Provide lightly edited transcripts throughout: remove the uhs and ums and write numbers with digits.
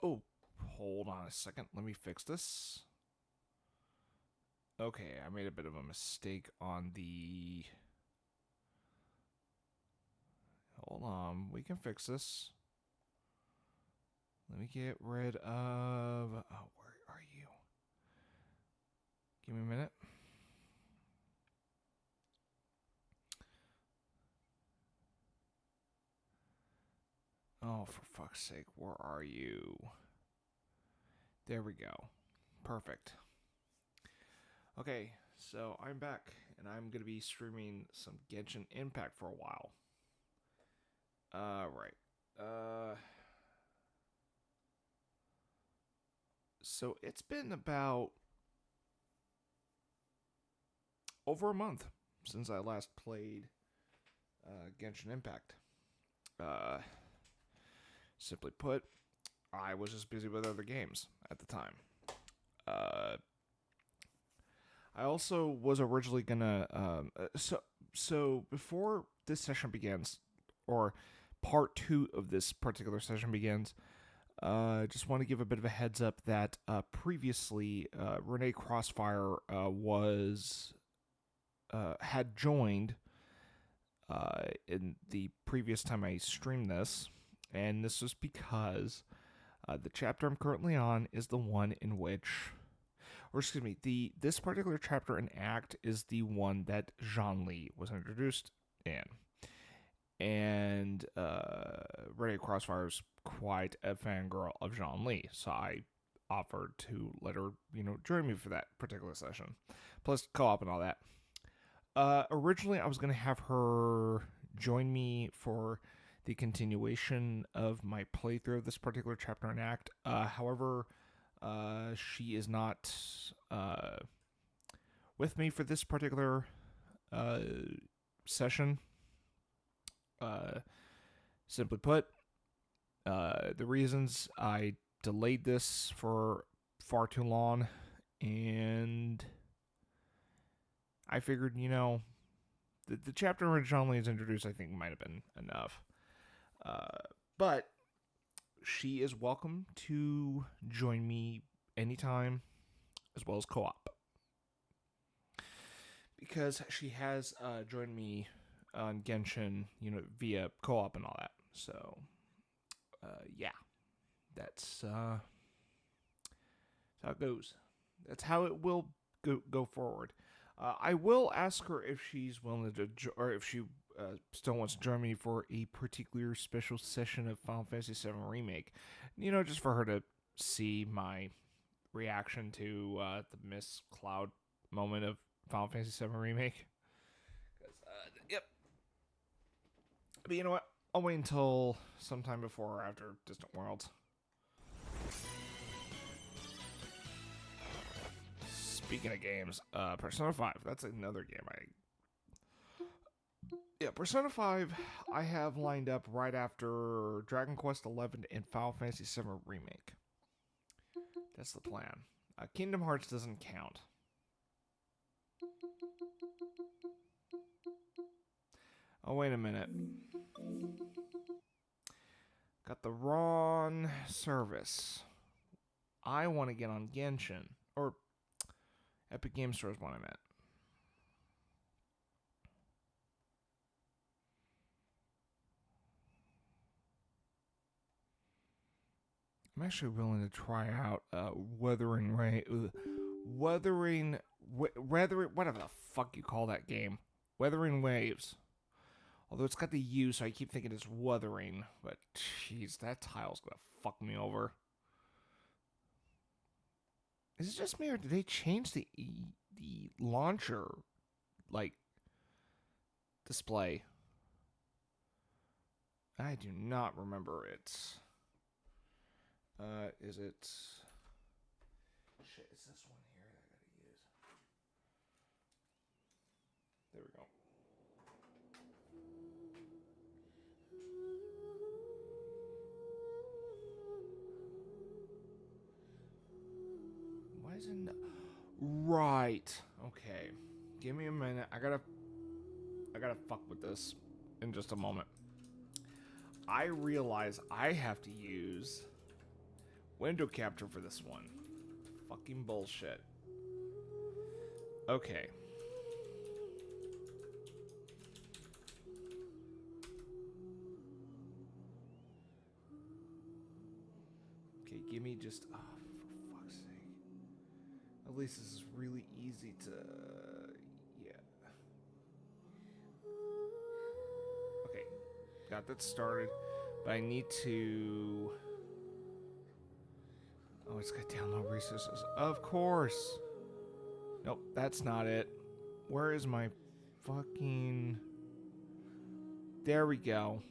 Oh, hold on a second. Let me fix this. Okay, I made a bit of a mistake on the. Hold on, we can fix this. Let me get rid of. Oh, where are you? Give me a minute. Oh, for fuck's sake, where are you? There we go. Perfect. Okay, so I'm back, and I'm going to be streaming some Genshin Impact for a while. Right. So it's been about over a month since I last played Genshin Impact. Uh, Simply put, I was just busy with other games at the time. Uh, I also was originally gonna so before this session begins, or part two of this particular session begins. Just want to give a bit of a heads up that previously Renee Crossfire was had joined in the previous time I streamed this, and this was because the chapter I'm currently on is the one in which, or excuse me, this particular chapter and act is the one that Jean Lee was introduced in, and Renee Crossfire is quite a fangirl of Jean Lee, so I offered to let her, join me for that particular session, plus co-op and all that. Originally, I was going to have her join me for the continuation of my playthrough of this particular chapter and act. However, she is not with me for this particular uh, session. Uh, Simply put, the reasons I delayed this for far too long, and I figured, the chapter originally is introduced, I think, might have been enough. But she is welcome to join me anytime, as well as co-op, because she has joined me on Genshin, via co-op and all that. So, yeah, that's how it goes. That's how it will go forward. I will ask her if she's willing to, or if she still wants to join me for a particular special session of Final Fantasy VII Remake. Just for her to see my reaction to the Miss Cloud moment of Final Fantasy VII Remake. Yep. But you know what? I'll wait until sometime before or after Distant Worlds. Speaking of games, Persona 5, that's another game Persona 5 I have lined up right after Dragon Quest 11 and Final Fantasy 7 Remake. That's the plan. Kingdom Hearts doesn't count. Oh, wait a minute. Got the wrong service. I want to get on Genshin. Or Epic Game Store is what I meant. I'm actually willing to try out Wuthering Ray. Wuthering. Whatever the fuck you call that game. Wuthering Waves. Although it's got the U, so I keep thinking it's Wuthering. But, jeez, that tile's gonna fuck me over. Is it just me, or did they change the launcher, like, display? I do not remember it. Is it... Shit, it's this one here that I gotta use. There we go. Why is it not... Right. Okay. Give me a minute. I gotta fuck with this in just a moment. I realize I have to use window capture for this one. Fucking bullshit. Okay. Okay, give me just... Oh, for fuck's sake. At least this is really easy to... Yeah. Okay. Got that started. But I need to... Oh, it's got download resources. Of course. Nope, that's not it. Where is my fucking... There we go.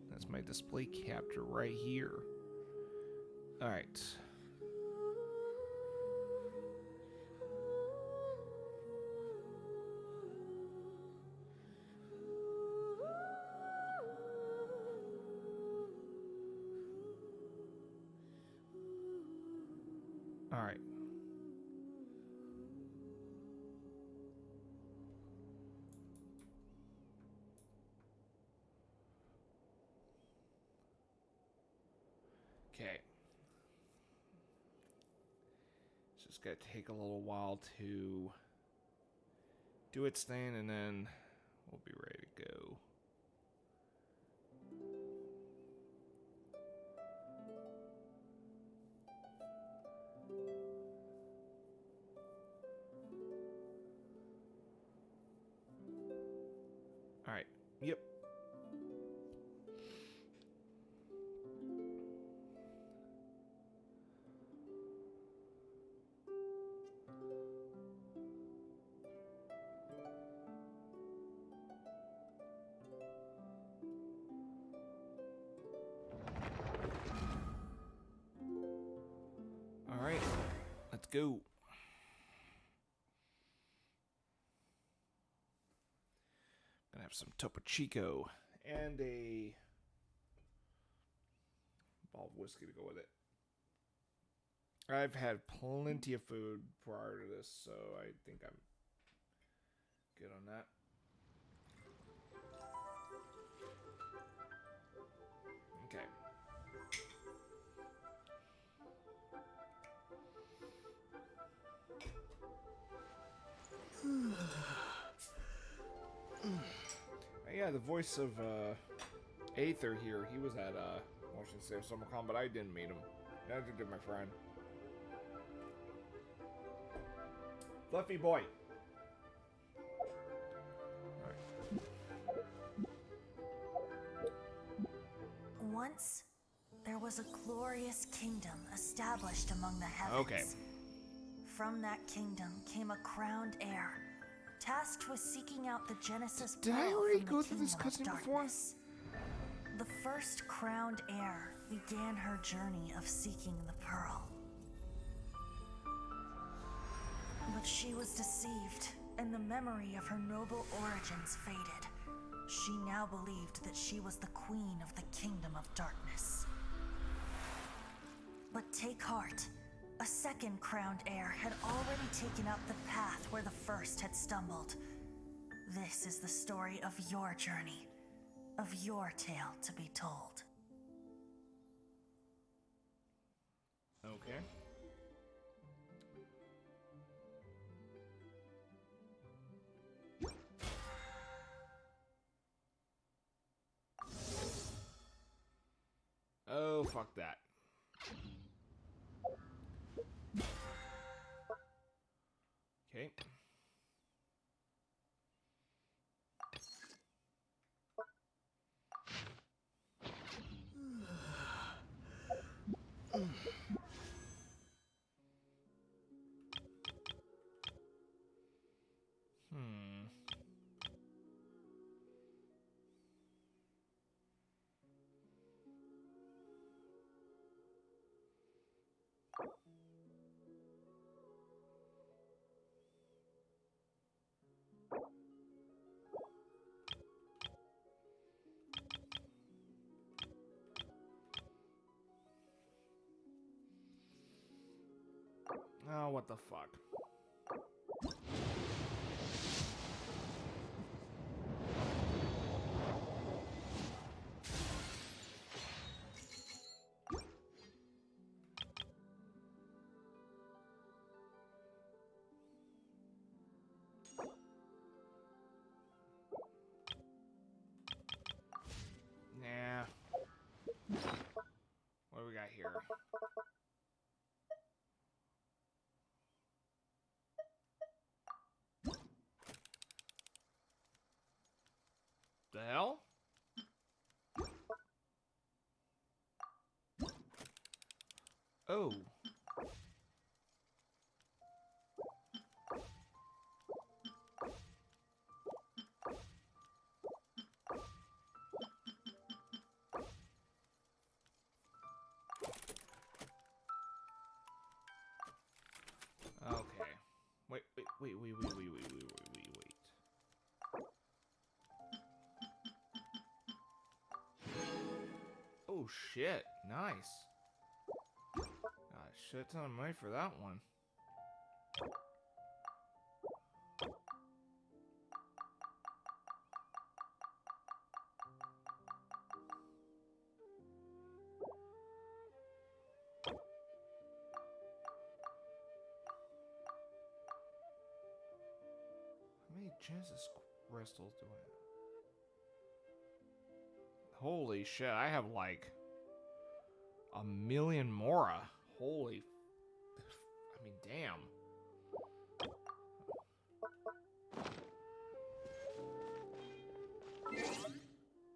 That's my display capture right here. Alright. Alright. Okay. It's just gonna take a little while to do its thing, and then we'll be ready to go. Alright. Yep. Alright. Let's go. Gonna have some Topo Chico and a bottle of whiskey to go with it. I've had plenty of food prior to this, so I think I'm good on that. Okay. Yeah, the voice of Aether here, he was at Washington State SummerCon, but I didn't meet him. Neither did my friend. Fluffy boy. Once, there was a glorious kingdom established among the heavens. Okay. From that kingdom came a crowned heir, tasked with seeking out the Genesis Did I pearl already from go the through this kingdom of cutscene before? darkness. The first crowned heir began her journey of seeking the pearl. But she was deceived, and the memory of her noble origins faded. She now believed that she was the queen of the kingdom of darkness. But take heart. A second crowned heir had already taken up the path where the first had stumbled. This is the story of your journey, of your tale to be told. Okay. Oh, fuck that. Okay. Oh, what the fuck? here. The hell? Oh. Okay. Wait. Oh shit. Nice. Got a shit ton of money for that one. How many Genesis crystals do I have? Holy shit, I have like a million Mora. Holy. I mean, damn.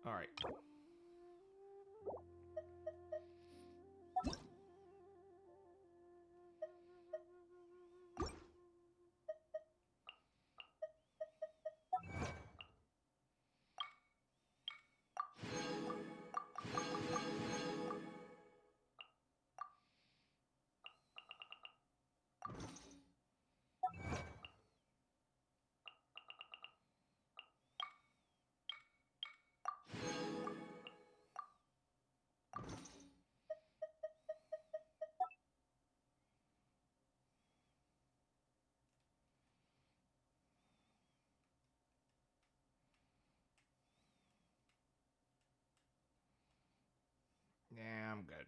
Alright. Yeah, I'm good.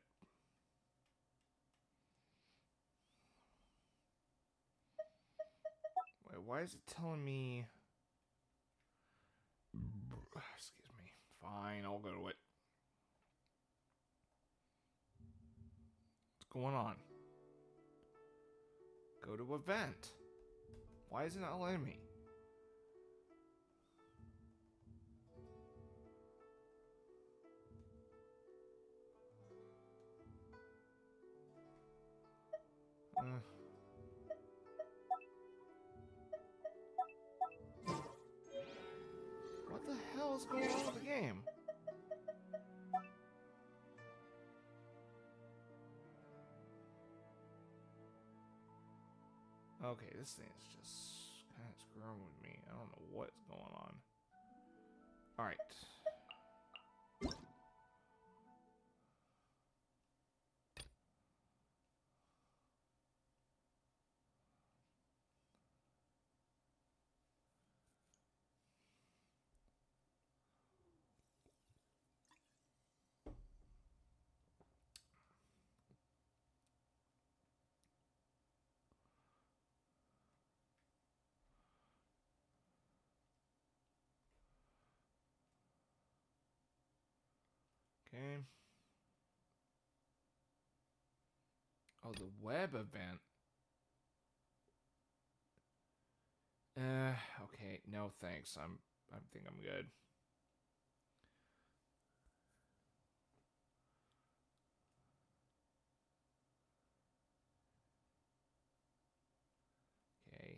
Wait, why is it telling me... Excuse me. Fine, I'll go to it. What's going on? Go to event. Why is it not letting me? What the hell is going on with the game? Okay, this thing is just kind of screwing with me. I don't know what's going on. Alright. Okay. Oh, the web event. Okay. No thanks. I think I'm good. Okay.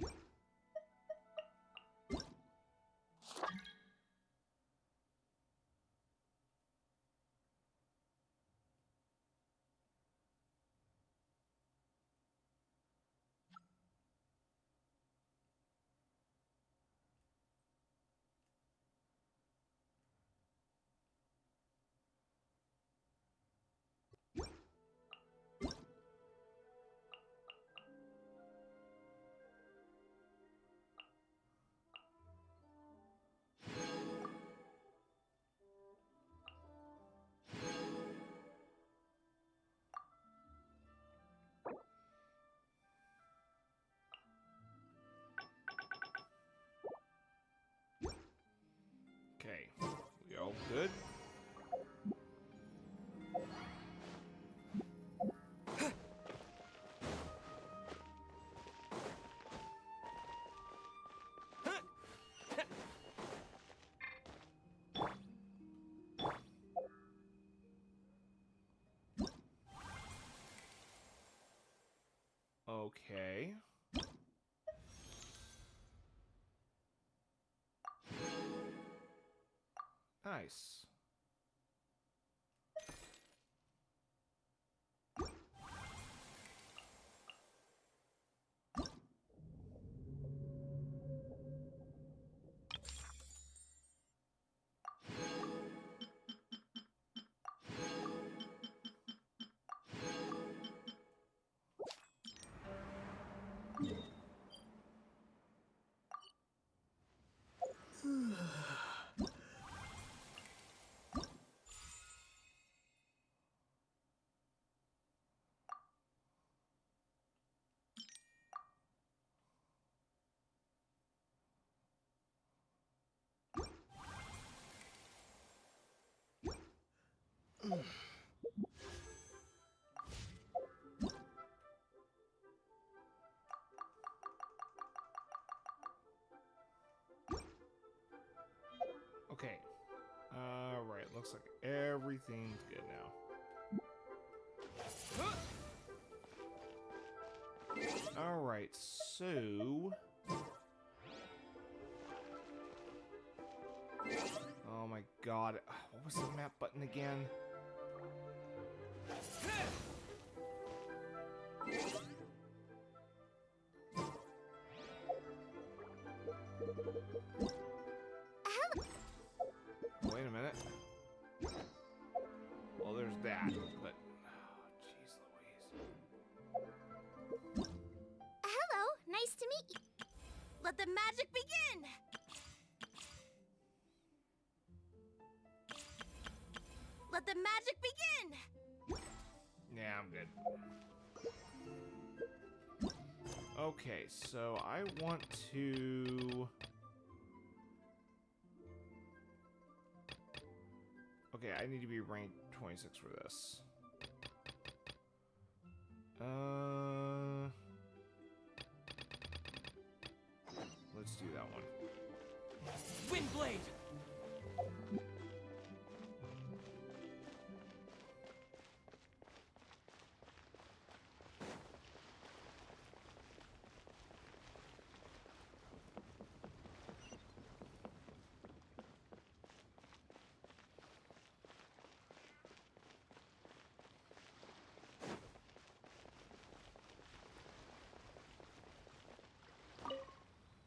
Okay. Nice. Okay. Alright, looks like everything's good now. Alright, so... Oh my god. What was the map button again? Wait a minute. Well, there's that, but... Oh, jeez Louise. Hello, nice to meet you. Let the magic begin! Let the magic begin! Yeah, I'm good. Okay, so I want to... Okay, I need to be ranked 26 for this. Let's do that one. Windblade!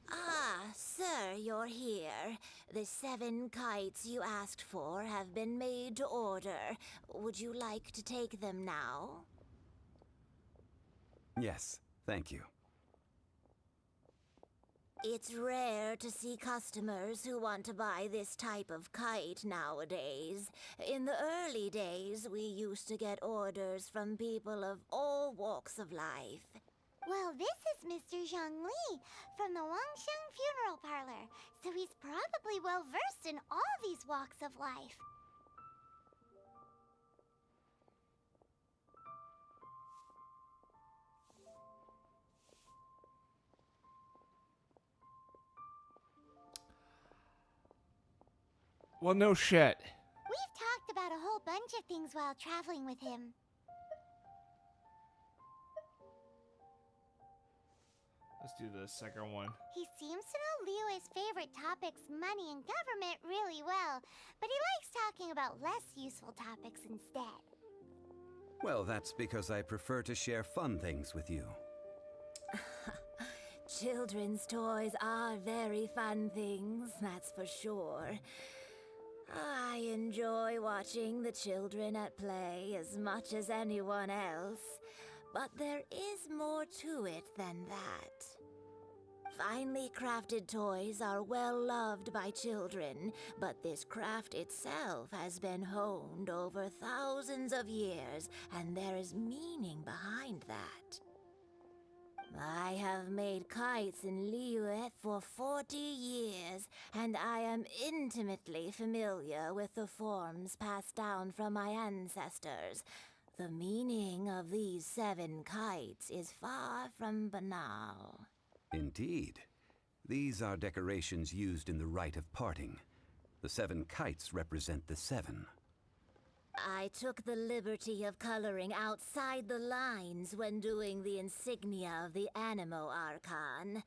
Ah, sir, you're here. The 7 kites you asked for have been made to order. Would you like to take them now? Yes, thank you. It's rare to see customers who want to buy this type of kite nowadays. In the early days, we used to get orders from people of all walks of life. Well, this is Mr. Zhang Li from the Wangsheng Funeral Parlor, so he's probably well versed in all these walks of life. Well, no shit. We've talked about a whole bunch of things while traveling with him. Let's do the second one. He seems to know Liyue's favorite topics, money and government, really well, but he likes talking about less useful topics instead. Well, that's because I prefer to share fun things with you. Children's toys are very fun things, that's for sure. I enjoy watching the children at play as much as anyone else, but there is more to it than that. Finely crafted toys are well loved by children, but this craft itself has been honed over thousands of years, and there is meaning behind that. I have made kites in Liyue for 40 years, and I am intimately familiar with the forms passed down from my ancestors. The meaning of these 7 kites is far from banal. Indeed. These are decorations used in the rite of parting. The 7 kites represent the 7. I took the liberty of coloring outside the lines when doing the insignia of the Animo Archon.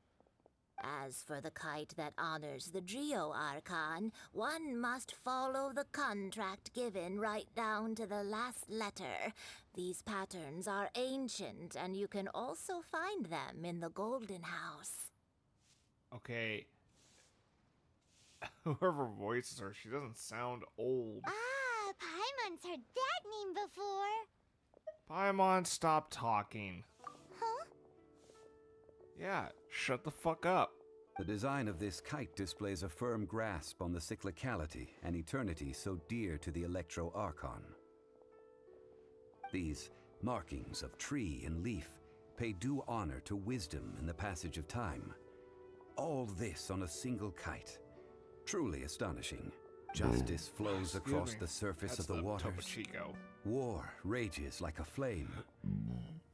As for the kite that honors the Geo Archon, one must follow the contract given right down to the last letter. These patterns are ancient, and you can also find them in the Golden House. Okay. Whoever voices her, she doesn't sound old. Ah, Paimon's heard that name before. Paimon, stop talking. Huh? Yeah, shut the fuck up. The design of this kite displays a firm grasp on the cyclicality and eternity so dear to the Electro Archon. These markings of tree and leaf pay due honor to wisdom in the passage of time. All this on a single kite. Truly astonishing. Justice flows across the surface of the waters. Topo Chico. War rages like a flame,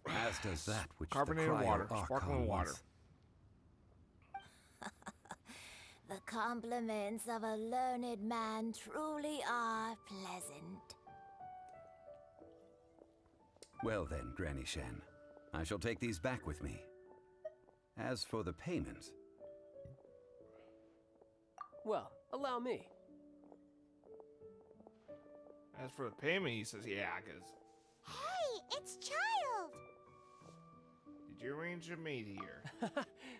as does that which Carbonated the water, Cryo sparkling Archon water. once. The compliments of a learned man truly are pleasant. Well then, Granny Shen, I shall take these back with me. As for the payment, Well, allow me. As for the payment, he says, yeah, because Hey, it's Child! did you arrange to meet here?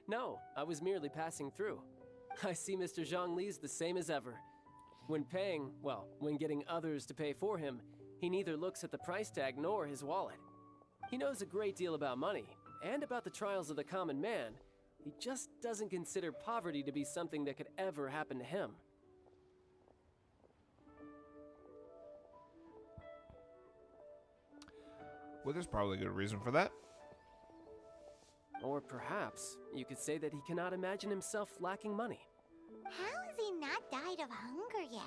No, I was merely passing through. I see Mr. Zhongli's the same as ever. When paying, well, when getting others to pay for him, he neither looks at the price tag nor his wallet. He knows a great deal about money, and about the trials of the common man. He just doesn't consider poverty to be something that could ever happen to him. Well, there's probably a good reason for that. Or perhaps you could say that he cannot imagine himself lacking money. How has he not died of hunger yet?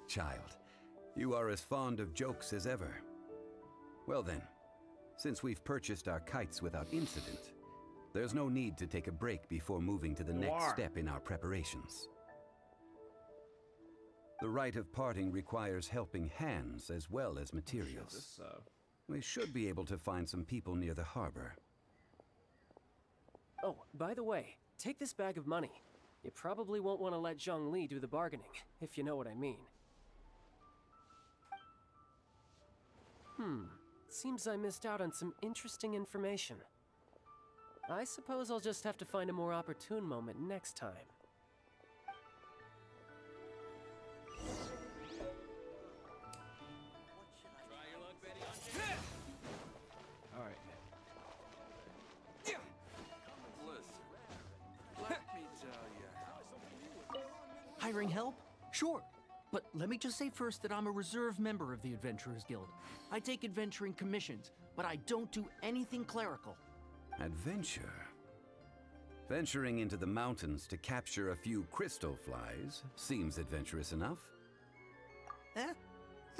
child, you are as fond of jokes as ever. Well then, since we've purchased our kites without incident, there's no need to take a break before moving to the next step in our preparations. The rite of parting requires helping hands as well as materials. We should be able to find some people near the harbor. Oh, by the way, take this bag of money. You probably won't want to let Zhongli do the bargaining, if you know what I mean. Seems I missed out on some interesting information. I suppose I'll just have to find a more opportune moment next time. All right. Hiring help? Sure. But let me just say first that I'm a reserve member of the Adventurers Guild. I take adventuring commissions, but I don't do anything clerical. Adventure? Venturing into the mountains to capture a few crystal flies seems adventurous enough.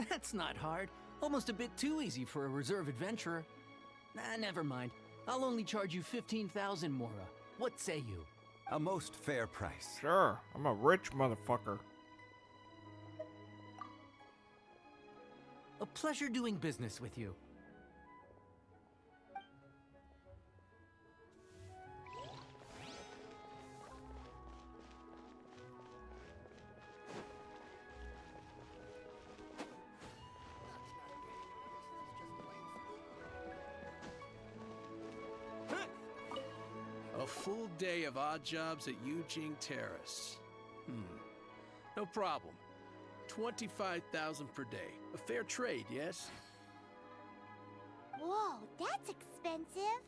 That's not hard. Almost a bit too easy for a reserve adventurer. Never mind. I'll only charge you 15,000 Mora. What say you? A most fair price. Sure, I'm a rich motherfucker. A pleasure doing business with you. A full day of odd jobs at Yujing Terrace. No problem. 25,000 per day. A fair trade, yes? Whoa, that's expensive.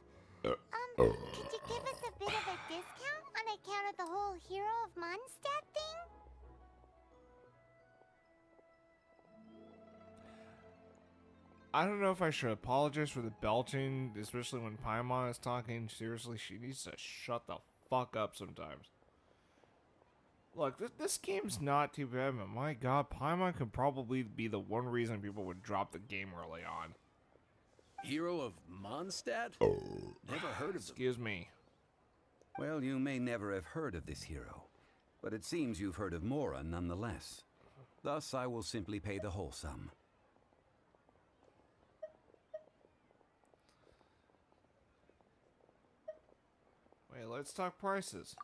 Could you give us a bit of a discount on account of the whole Hero of Mondstadt thing? I don't know if I should apologize for the belching, especially when Paimon is talking. Seriously, she needs to shut the fuck up sometimes. Look, this game's not too bad, but my god, Paimon could probably be the one reason people would drop the game early on. Hero of Mondstadt? Never heard of them. Excuse me. Well, you may never have heard of this hero, but it seems you've heard of Mora nonetheless. Thus, I will simply pay the whole sum. Wait, let's talk prices.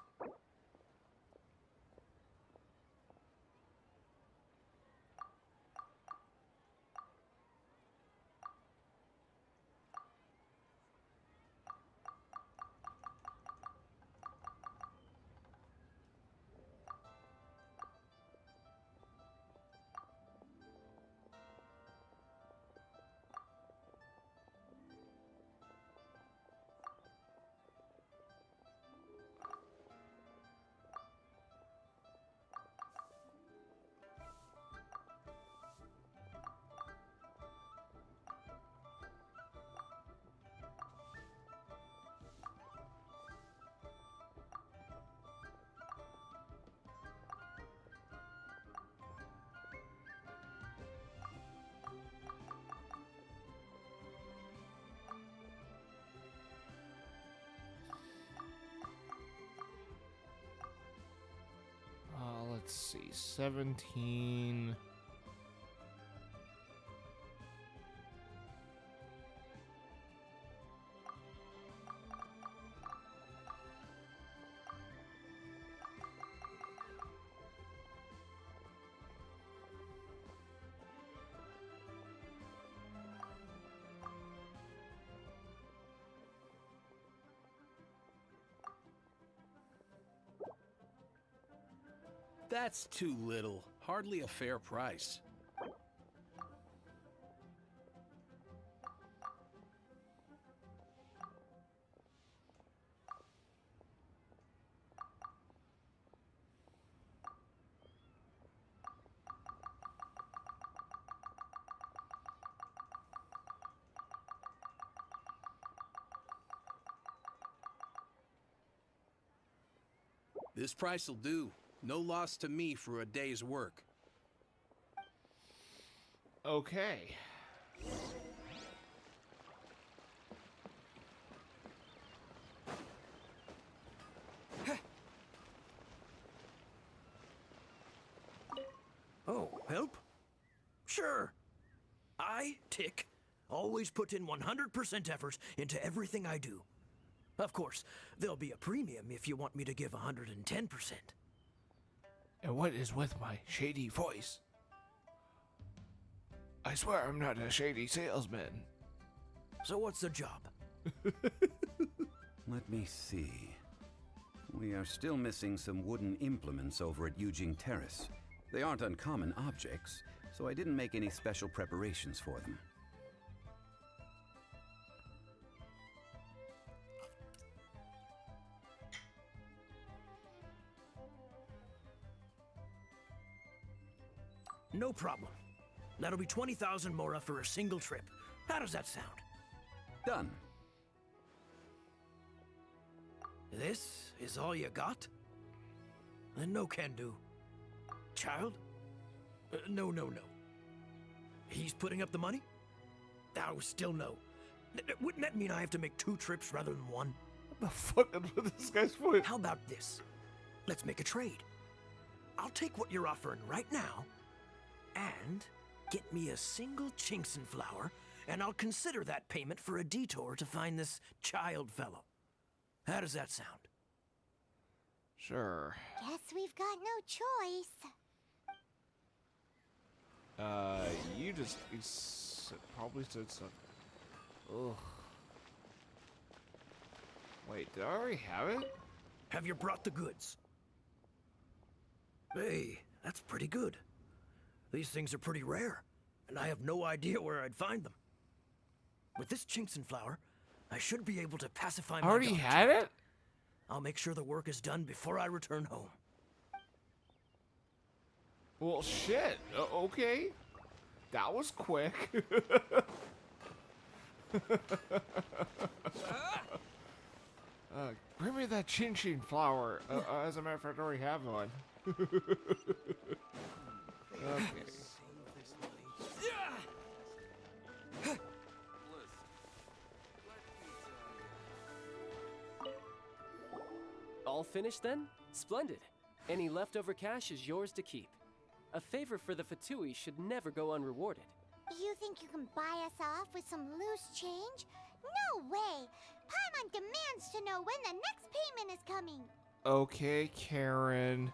Let's see, 17. That's too little. Hardly a fair price. This price will do. No loss to me for a day's work. Okay. Oh, help? Sure. I, Tick, always put in 100% effort into everything I do. Of course, there'll be a premium if you want me to give 110%. And what is with my shady voice? I swear I'm not a shady salesman. So what's the job? Let me see. We are still missing some wooden implements over at Yujing Terrace. They aren't uncommon objects, so I didn't make any special preparations for them. No problem. That'll be 20,000 mora for a single trip. How does that sound? Done. This is all you got? Then no can do. Child? No. He's putting up the money? Oh, still no. Wouldn't that mean I have to make 2 trips rather than 1? What the fuck is with this guy's voice? How about this? Let's make a trade. I'll take what you're offering right now, and get me a single Chinkson flower, and I'll consider that payment for a detour to find this child fellow. How does that sound? Sure. Guess we've got no choice. Probably said something. Ugh. Wait, did I already have it? Have you brought the goods? Hey, that's pretty good. These things are pretty rare, and I have no idea where I'd find them. With this Chinkson flower, I should be able to pacify my Already dog. had it? I'll make sure the work is done before I return home. Well, shit. Okay. That was quick. Bring me that Chin flower. As a matter of fact, I already have one. Okay. All finished then? Splendid. Any leftover cash is yours to keep. A favor for the Fatui should never go unrewarded. You think you can buy us off with some loose change? No way! Paimon demands to know when the next payment is coming. Okay, Karen.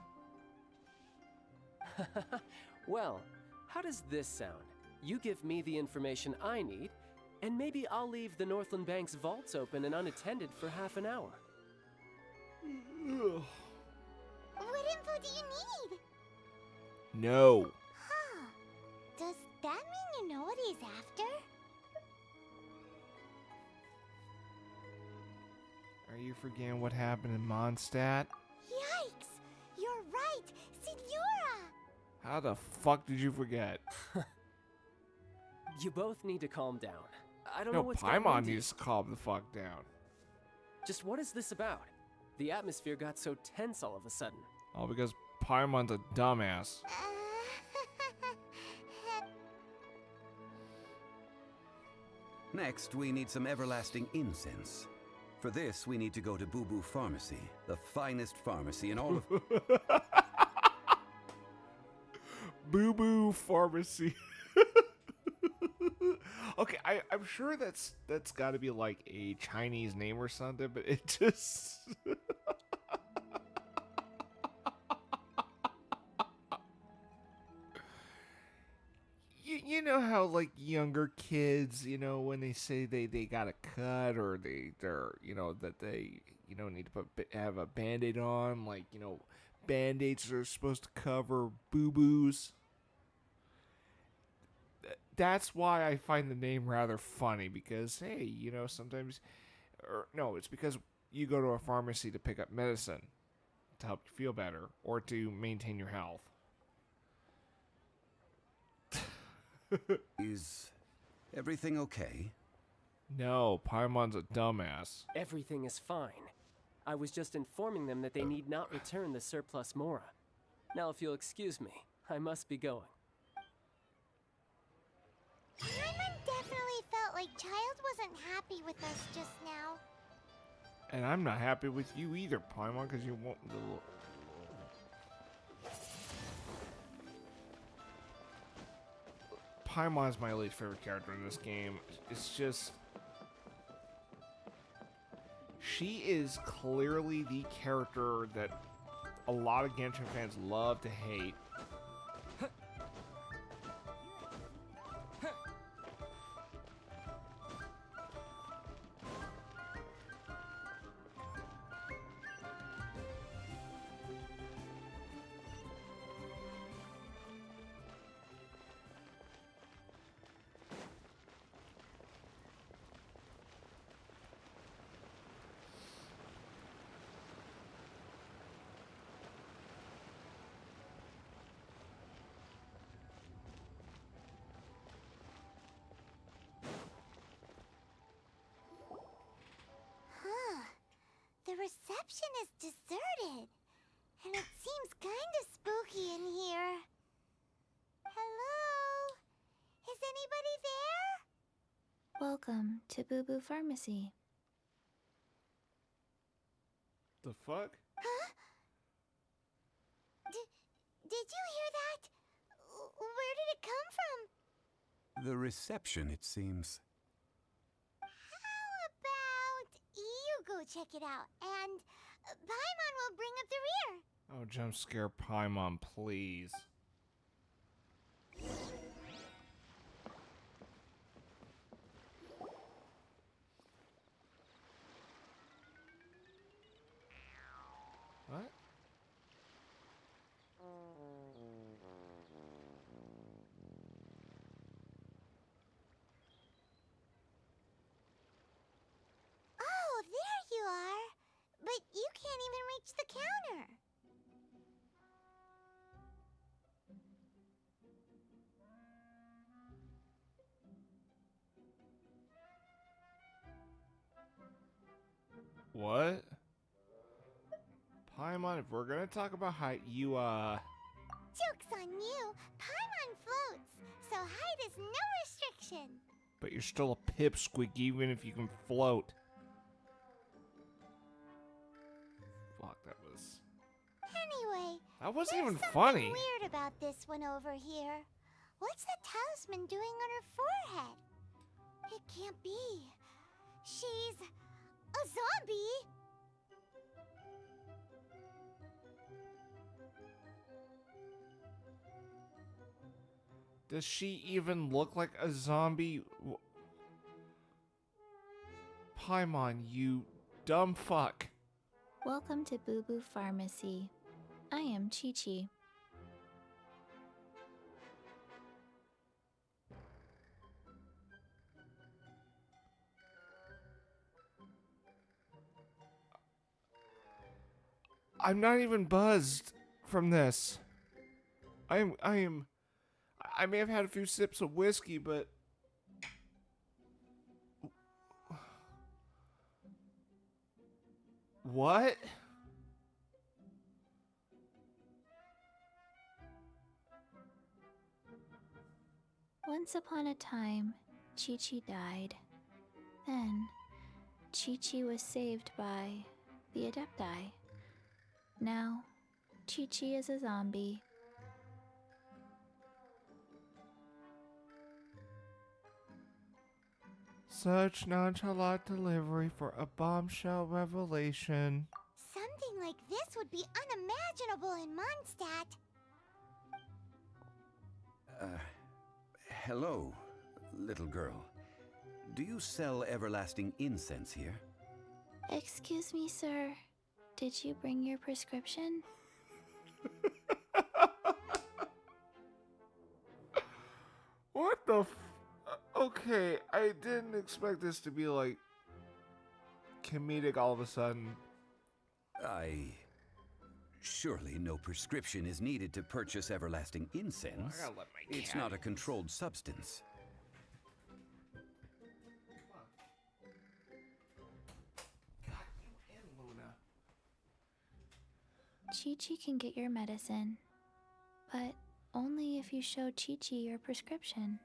Well, how does this sound? You give me the information I need, and maybe I'll leave the Northland Bank's vaults open and unattended for half an hour. What info do you need? No. Huh. Does that mean you know what he's after? Are you forgetting what happened in Mondstadt? Yikes! You're right! Signora! How the fuck did you forget? You both need to calm down. I don't know No, what's going Paimon into you. needs to calm the fuck down. Just what is this about? The atmosphere got so tense all of a sudden. All because Paimon's a dumbass. Next, we need some everlasting incense. For this, we need to go to Boo Boo Pharmacy, the finest pharmacy in all of... Boo Boo Pharmacy. Okay, I'm sure that's got to be like a Chinese name or something, but it just... You know how like younger kids, you know, when they say they got a cut or they're you know that they need to have a band-aid on, like, you know, band-aids are supposed to cover boo-boos. That's why I find the name rather funny, because hey, you know, sometimes, or no, it's because you go to a pharmacy to pick up medicine to help you feel better or to maintain your health. Is everything okay? No, Paimon's a dumbass. Everything is fine. I was just informing them that they need not return the surplus Mora. Now, if you'll excuse me, I must be going. Paimon definitely felt like Child wasn't happy with us just now. And I'm not happy with you either, Paimon, because you won't... Paimon's my least favorite character in this game. It's just... She is clearly the character that a lot of Genshin fans love to hate. The reception is deserted, and it seems kinda spooky in here. Hello? Is anybody there? Welcome to Boo Boo Pharmacy. The fuck? Huh? Did you hear that? Where did it come from? The reception, it seems. How about you go check it out, and Paimon will bring up the rear. Oh, jump scare Paimon, please. What? Oh, there you are. But you can't even reach the counter. What? Paimon, if we're gonna talk about height, you, Joke's on you. Paimon floats, so height is no restriction. but you're still a pipsqueak even if you can float. Anyway, That wasn't There's even something funny. weird about this one over here. What's that talisman doing on her forehead? It can't be. She's a zombie. Does she even look like a zombie? Paimon, you dumb fuck. Welcome to Boo Boo Pharmacy. I am Chi Chi. I'm not even buzzed from this. I may have had a few sips of whiskey, but what? Once upon a time, Chi Chi died. Then, Chi Chi was saved by the Adepti. Now, Chi Chi is a zombie. Such nonchalant delivery for a bombshell revelation. Something like this would be unimaginable in Mondstadt. Hello, little girl. Do you sell everlasting incense here? Excuse me, sir. Did you bring your prescription? What the okay, I didn't expect this to be like comedic all of a sudden. Surely no prescription is needed to purchase everlasting incense. I gotta let my It's cat not a in. controlled substance. God, you and Luna. Chi Chi can get your medicine, but only if you show Chi Chi your prescription.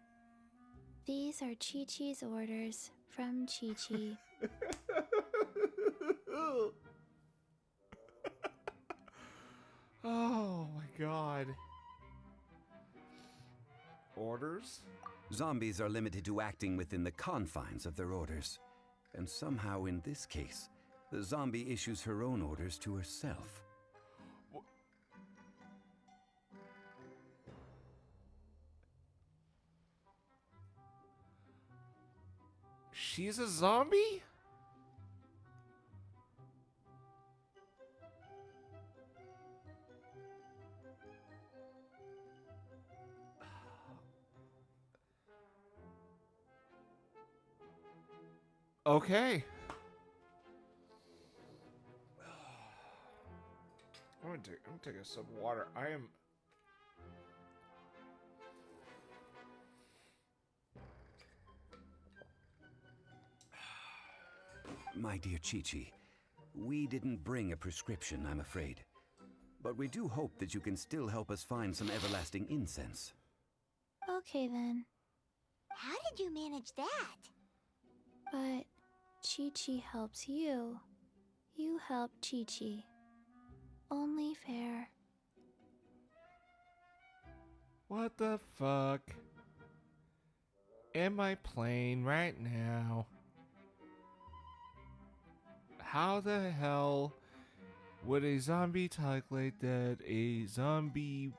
These are Chi Chi's orders from Chi Chi. Oh my god. Orders? Zombies are limited to acting within the confines of their orders. And somehow in this case, the zombie issues her own orders to herself. She's a zombie? Okay. I'm gonna take a sip of water. I am. My dear Chi-Chi, we didn't bring a prescription, I'm afraid. But we do hope that you can still help us find some everlasting incense. Okay then, How did you manage that? but Chi Chi helps you. You help Chi Chi. Only fair. What the fuck am I playing right now? How the hell would a zombie calculate that a zombie...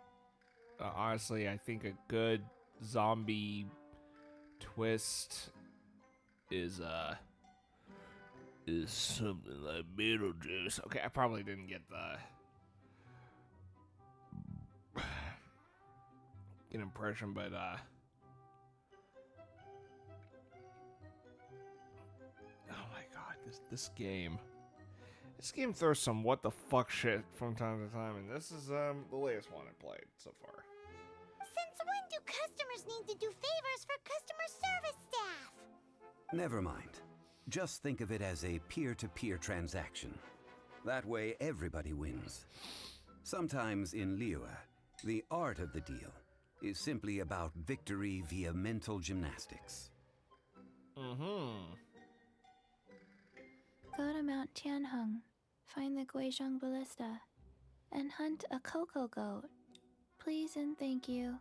honestly, I think a good zombie twist is something like Beetlejuice. Okay, I probably didn't get the an impression, but oh my god, this game throws some what the fuck shit from time to time, and this is the latest one I played so far. Since when do customers need to do favors for customer service staff? Never mind. Just think of it as a peer-to-peer transaction. That way everybody wins. Sometimes in Liyue, the art of the deal is simply about victory via mental gymnastics. Mm-hmm. Go to Mount Tianheng. Find the Guizhong Ballista. and hunt a cocoa goat. Please and thank you.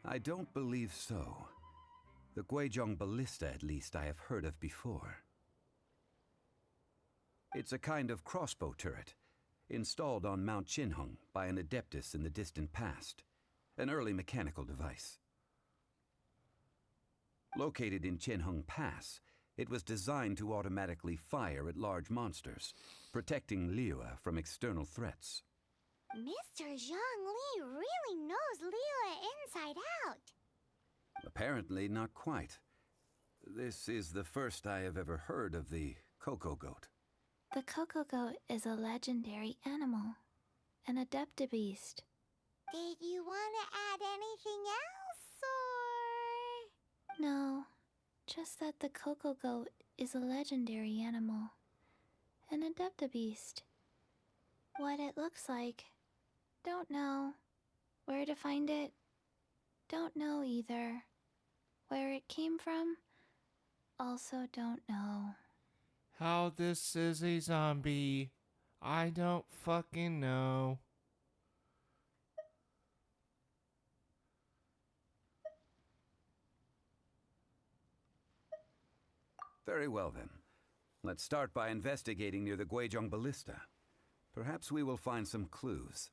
I don't believe so. The Guizhong Ballista, at least, I have heard of before. It's a kind of crossbow turret, installed on Mount Qinheng by an adeptus in the distant past, an early mechanical device. Located in Qinheng Pass, it was designed to automatically fire at large monsters, protecting Liyue from external threats. Mr. Zhang Li really knows Liyue inside out. Apparently not quite. This is the first I have ever heard of the Cocoa Goat. The cocoa goat is a legendary animal, an adeptabeast. Did you want to add anything else, or...? No, just that the cocoa goat is a legendary animal, an adeptabeast. What it looks like, don't know. Where to find it, don't know either. Where it came from, also don't know. How this is a zombie, I don't fucking know. Very well then. Let's start by investigating near the Guizhong Ballista. Perhaps we will find some clues.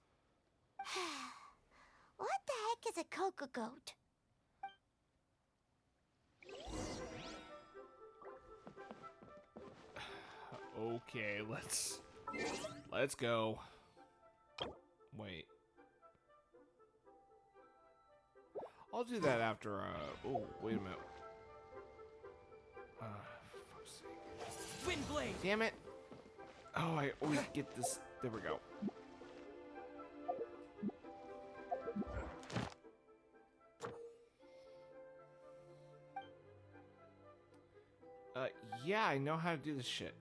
What the heck is a cocoa goat? Okay, let's go. Wait. I'll do that after, oh, wait a minute. For fuck's sake. Windblade! Damn it. Oh, I always get this. There we go. Yeah, I know how to do this shit.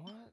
What?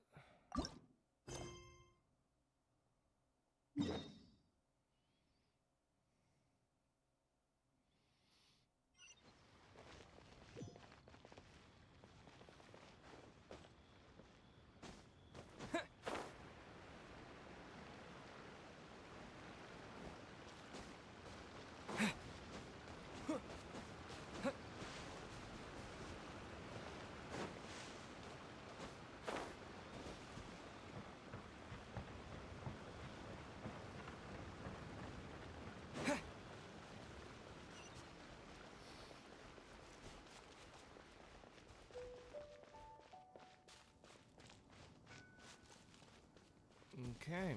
Okay.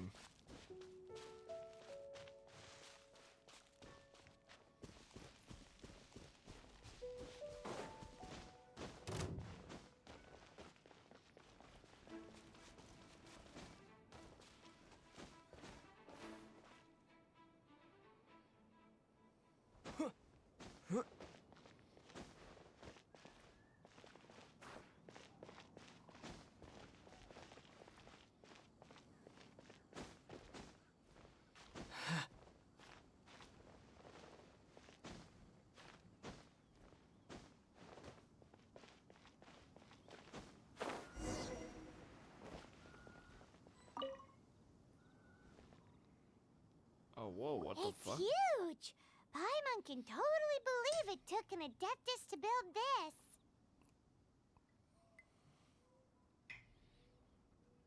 Oh, whoa, what the It's fuck? huge! Paimon can totally believe it took an Adeptus to build this.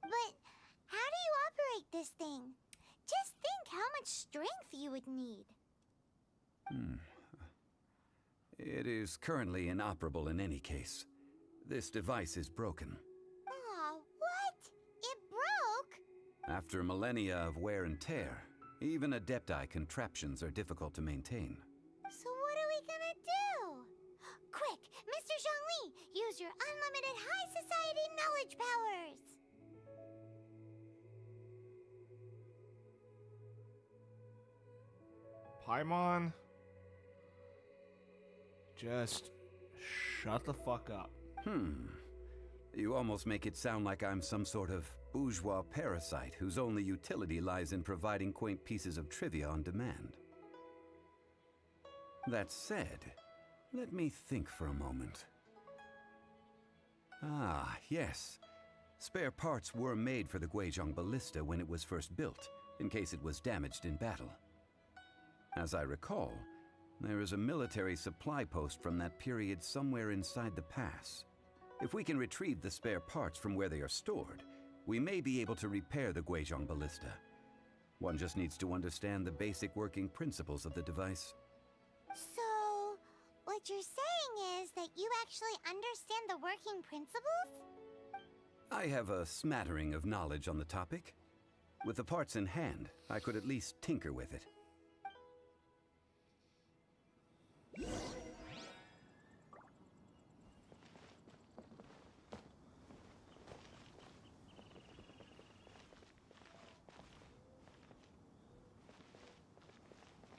But how do you operate this thing? Just think how much strength you would need. It is currently inoperable in any case. This device is broken. Aw, what? It broke? After millennia of wear and tear, even Adepti contraptions are difficult to maintain. So what are we gonna do? Quick, Mr. Zhongli, use your unlimited high society knowledge powers! Paimon, just shut the fuck up. You almost make it sound like I'm some sort of bourgeois parasite whose only utility lies in providing quaint pieces of trivia on demand. That said, let me think for a moment. Ah, yes. Spare parts were made for the Guizhong ballista when it was first built, in case it was damaged in battle. As I recall, there is a military supply post from that period somewhere inside the pass. If we can retrieve the spare parts from where they are stored, we may be able to repair the Guizhong ballista. One just needs to understand the basic working principles of the device. So, what you're saying is that you actually understand the working principles? I have a smattering of knowledge on the topic. With the parts in hand, I could at least tinker with it.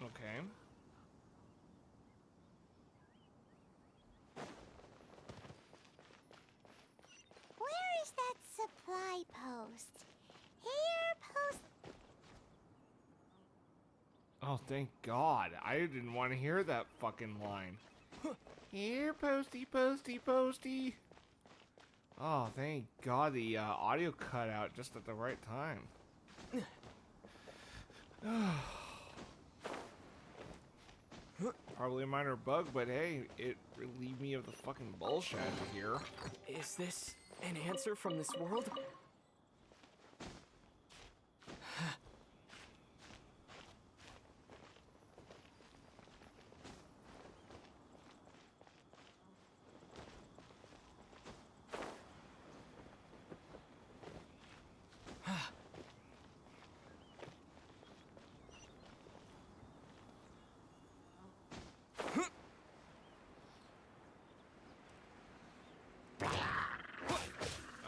Okay. Where is that supply post? Here, post. Oh, thank God. I didn't want to hear that fucking line. Here, posty, posty, posty. Oh, thank God the audio cut out just at the right time. Probably a minor bug, but hey, it relieved me of the fucking bullshit here. Is this an answer from this world?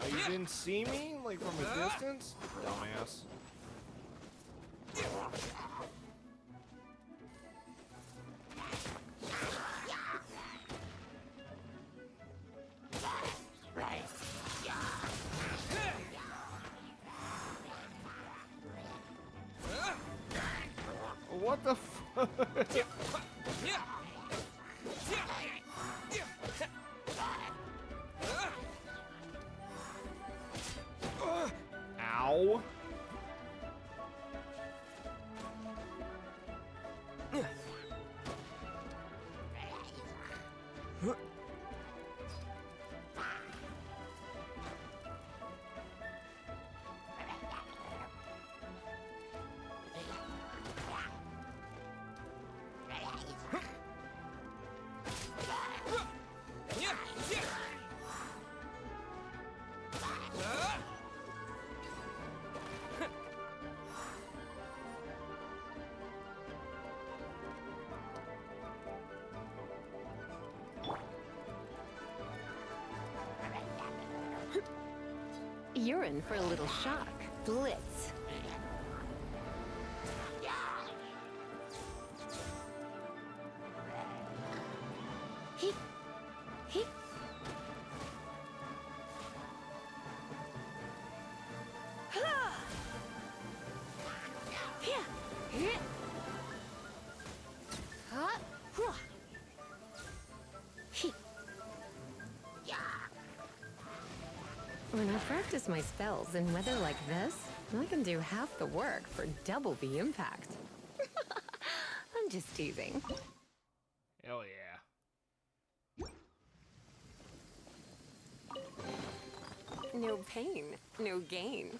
You didn't see me, like, from a distance? Dumbass. What the fuck? Ow. You're in for a little shock. Blitz. He. When I practice my spells in weather like this, I can do half the work for double the impact. I'm just teasing. Hell yeah. No pain, no gain.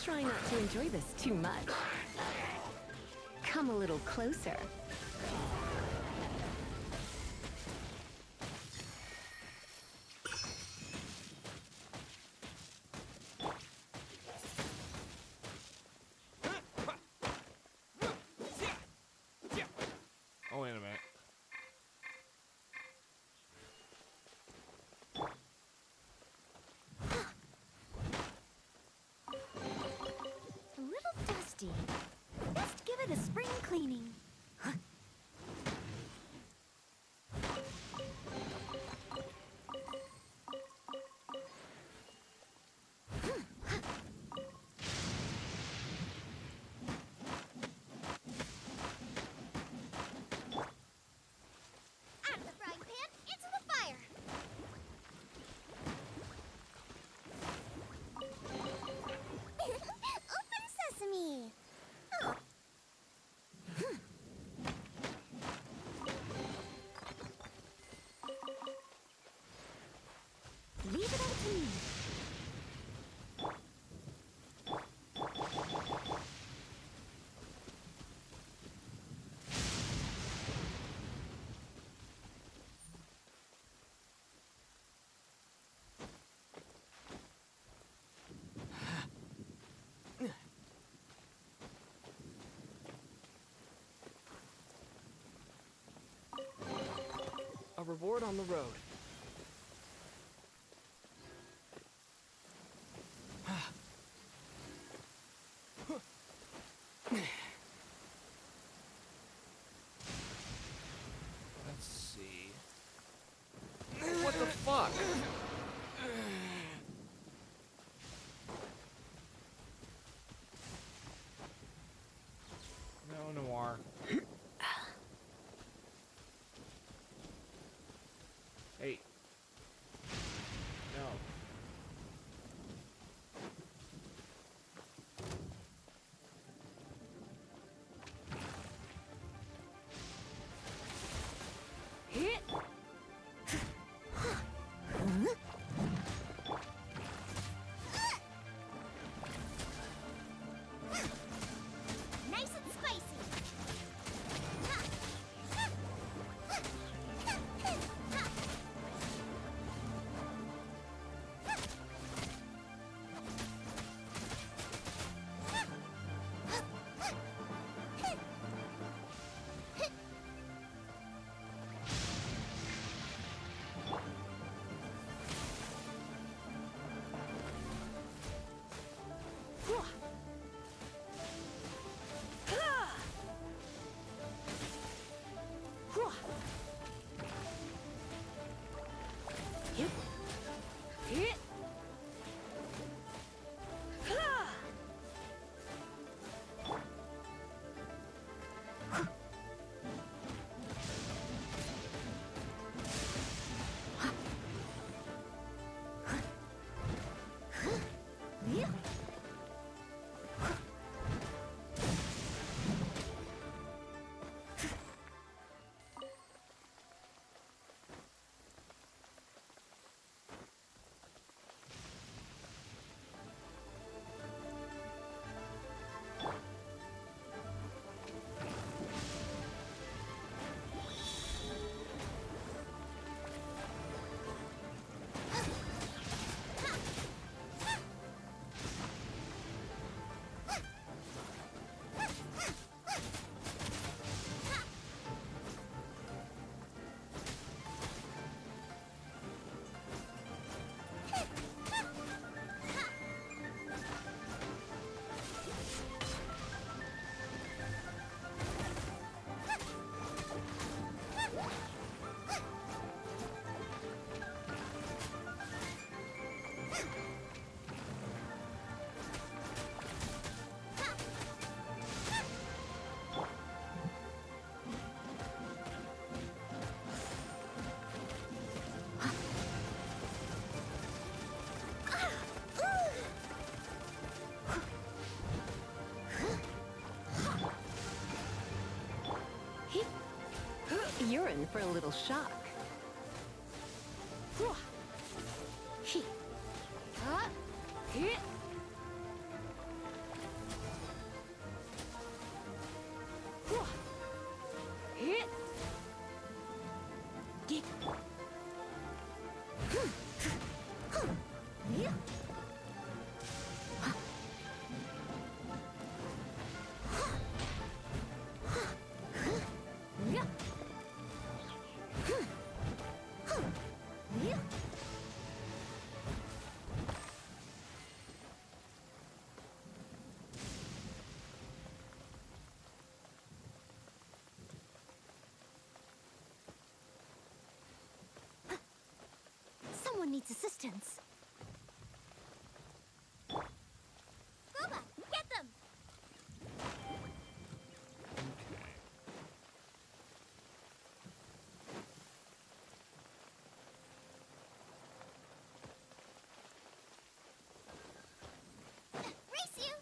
Try not to enjoy this too much. Come a little closer. Oh, wait a minute. A little dusty. Best give it a spring cleaning. Out of the frying pan, into the fire. Open sesame. Oh. Leave it all to me. A reward on the road. Let's see. What the fuck? No, Noir. Hey. No. Hit. Nice and spicy. for a little shock. Someone needs assistance. Boba, get them! Race you!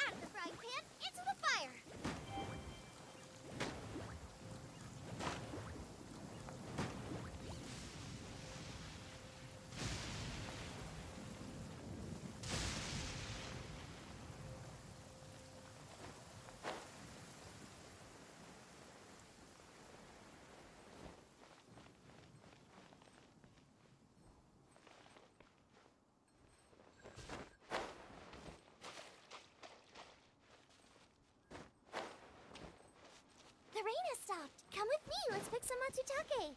Out of the frying pan, into the fire! The rain has stopped. Come with me. Let's pick some matsutake.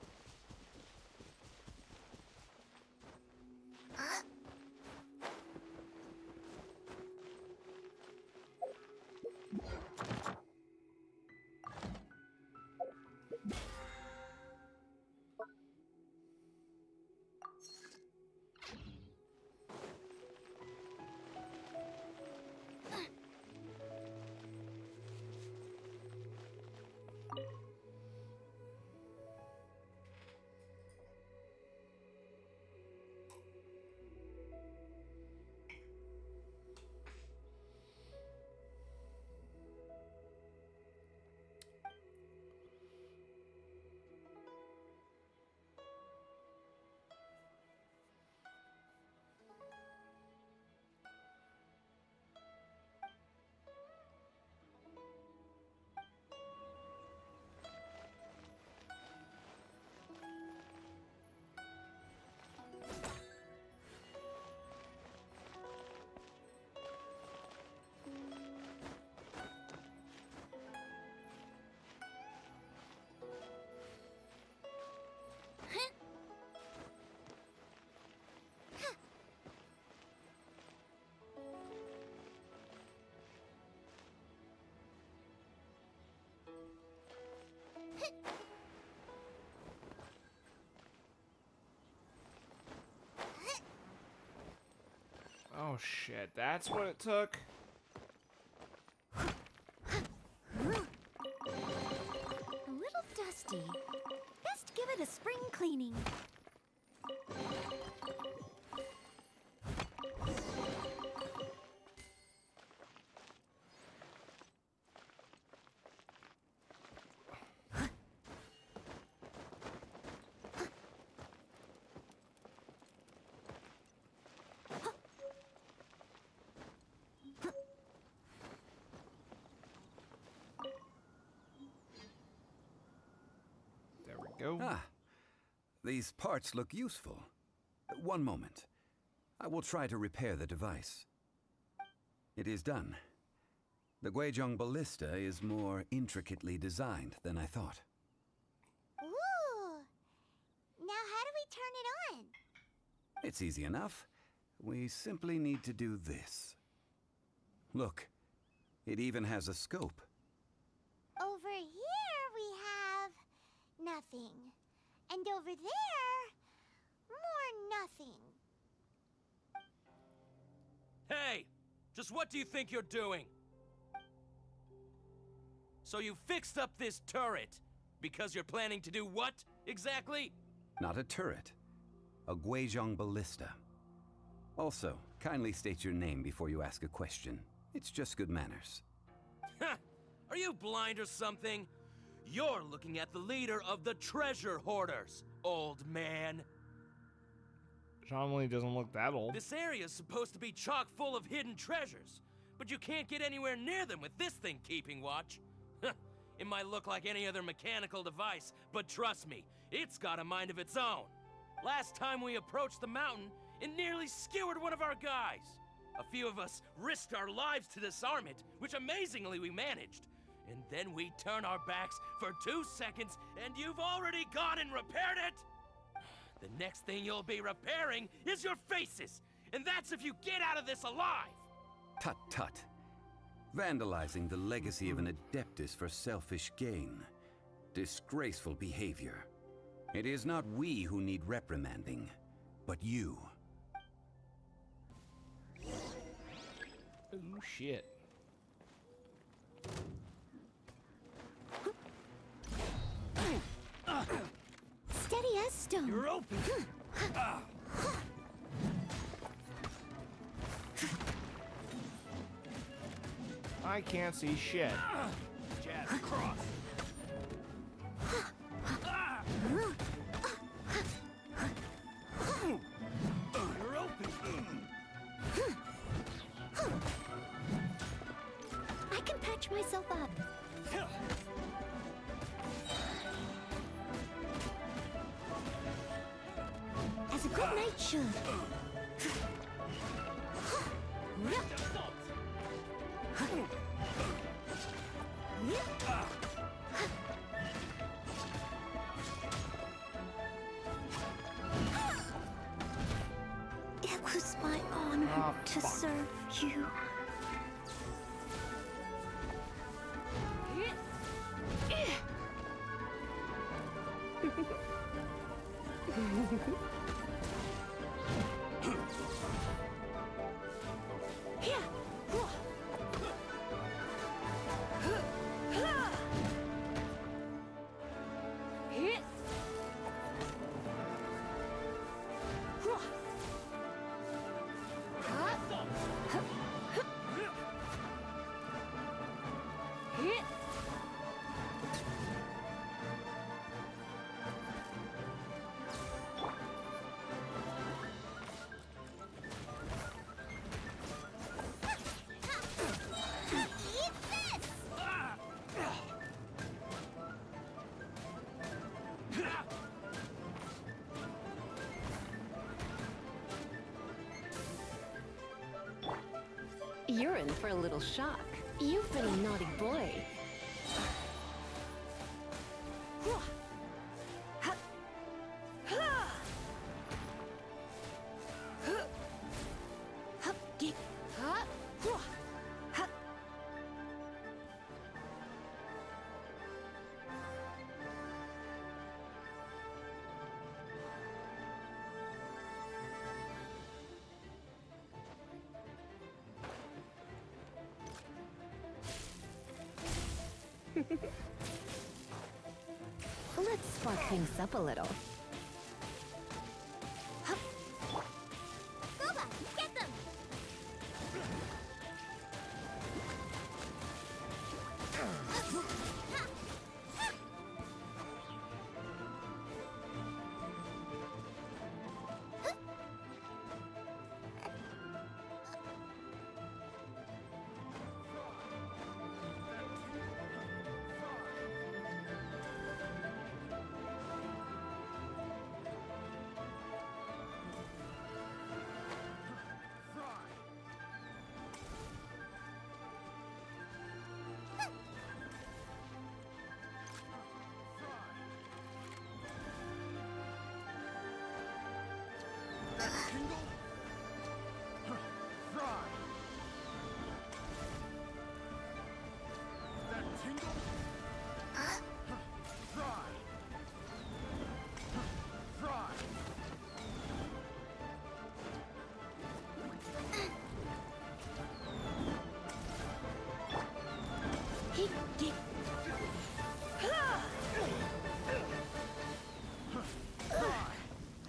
Oh shit, that's what it took? A little dusty. Best give it a spring cleaning. Go. Ah, these parts look useful. One moment. I will try to repair the device. It is done. The Guizhong ballista is more intricately designed than I thought. Ooh! Now how do we turn it on? It's easy enough. We simply need to do this. Look, it even has a scope. Over here we have nothing. And over there, more nothing. Hey! Just what do you think you're doing? So you fixed up this turret because you're planning to do what, exactly? Not a turret. A Guizhong ballista. Also, kindly state your name before you ask a question. It's just good manners. Ha! Are you blind or something? You're looking at the leader of the treasure hoarders, old man. Zhongli doesn't look that old. This area's supposed to be chock full of hidden treasures, but you can't get anywhere near them with this thing keeping watch. It might look like any other mechanical device, but trust me, it's got a mind of its own. Last time we approached the mountain, it nearly skewered one of our guys. A few of us risked our lives to disarm it, which amazingly we managed. And then we turn our backs for 2 seconds, and you've already gone and repaired it! The next thing you'll be repairing is your faces! And that's if you get out of this alive! Tut tut. Vandalizing the legacy of an adeptus for selfish gain. Disgraceful behavior. It is not we who need reprimanding, but you. Oh, shit. Steady as stone. You're open. I can't see shit. Jab cross. You're open. I can patch myself up. As a good knight should. It was my honor to serve you. You're in for a little shock. You've been a naughty boy. Let's spark things up a little. Boba, get them!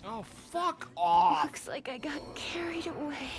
Oh, fuck off! Looks like I got carried away.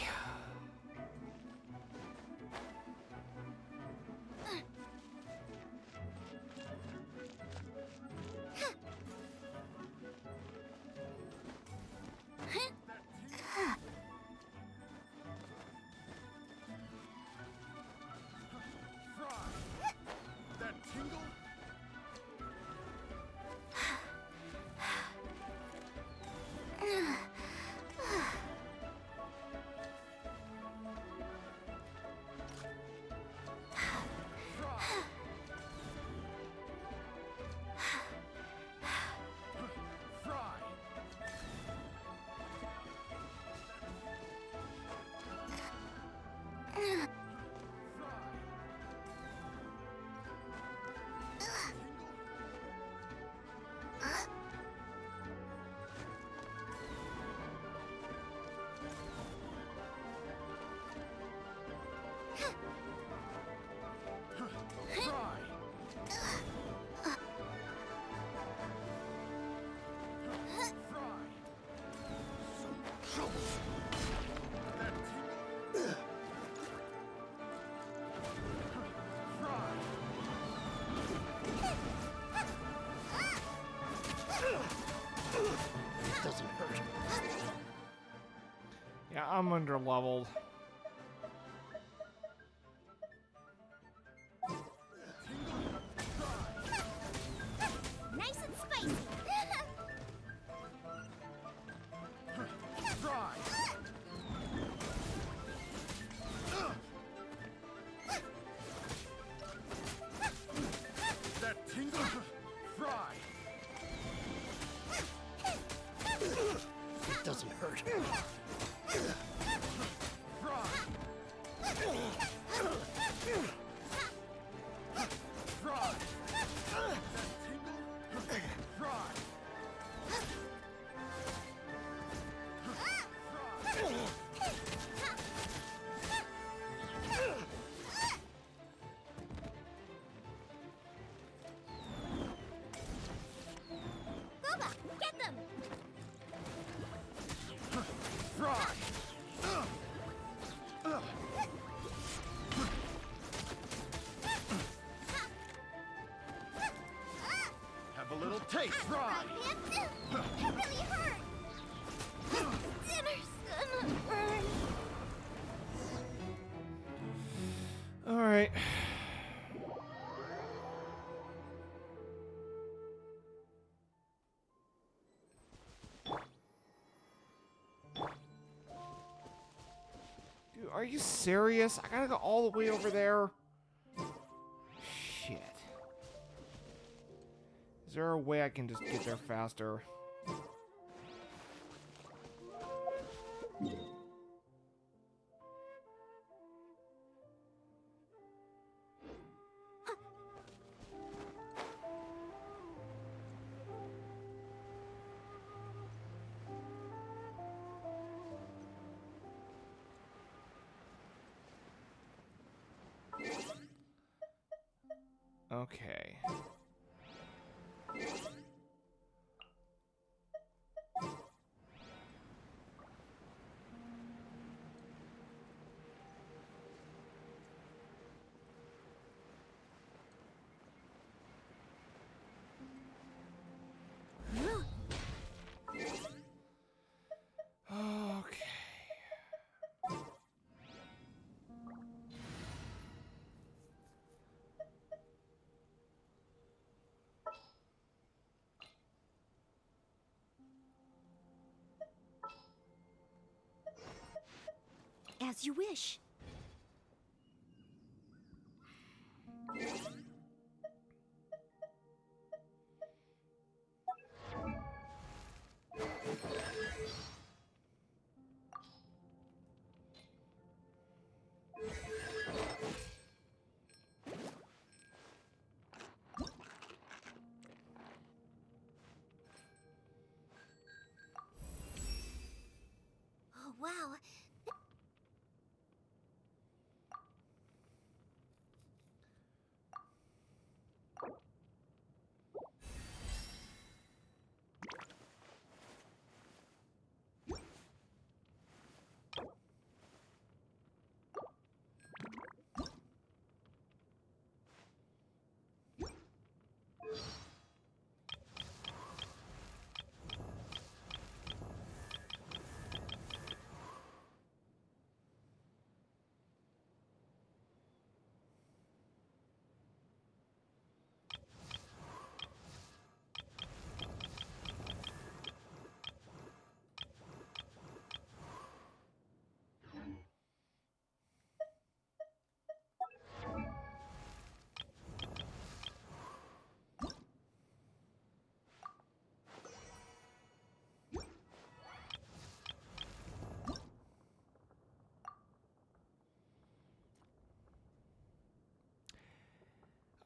Doesn't hurt. Yeah, I'm under leveled. Nice and spicy. That tingle. Fry. It doesn't hurt. Boba, get them. Have a little taste. Fry. It really hurt. Dinner's gonna burn. Alright. Dude, are you serious? I gotta go all the way over there? Shit. Is there a way I can just get there faster? Okay. Okay. As you wish. Oh, wow.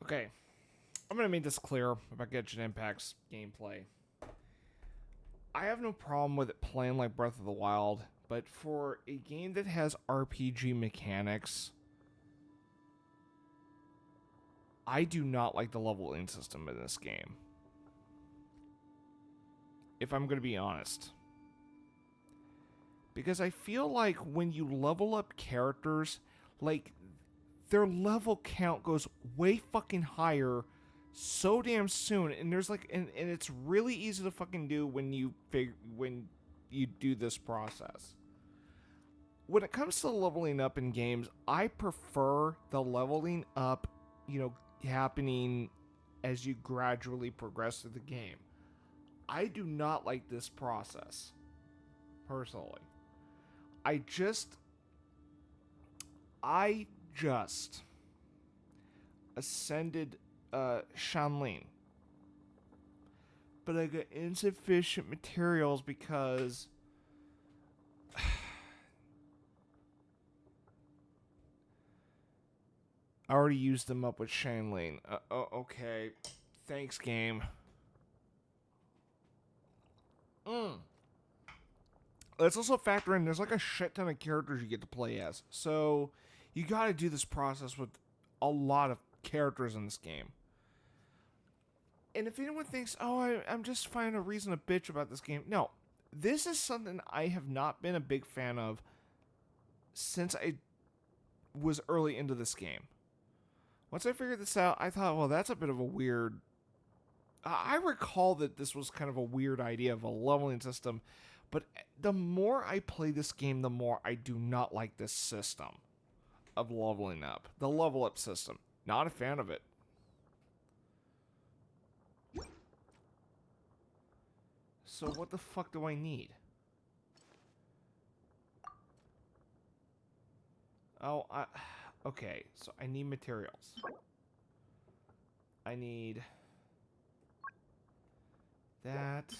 Okay. I'm going to make this clear about Genshin Impact's gameplay. I have no problem with it playing like Breath of the Wild, but for a game that has RPG mechanics, I do not like the leveling system in this game. If I'm going to be honest. Because I feel like when you level up characters, like, their level count goes way fucking higher so damn soon, and there's like, and it's really easy to fucking do when you do this process. When it comes to leveling up in games, I prefer the leveling up, happening as you gradually progress through the game. I do not like this process, personally. I just ascended Shanlin, but I got insufficient materials because I already used them up with Shanlin. Okay, thanks, game. Let's also factor in there's like a shit ton of characters you get to play as, so you got to do this process with a lot of characters in this game. And if anyone thinks, oh, I'm just finding a reason to bitch about this game, no, this is something I have not been a big fan of since I was early into this game. Once I figured this out, I thought, well, that's a bit of a weird... I recall that this was kind of a weird idea of a leveling system, but the more I play this game, the more I do not like this system of leveling up. The level up system. Not a fan of it. So what the fuck do I need? Oh, okay, so I need materials. I need that.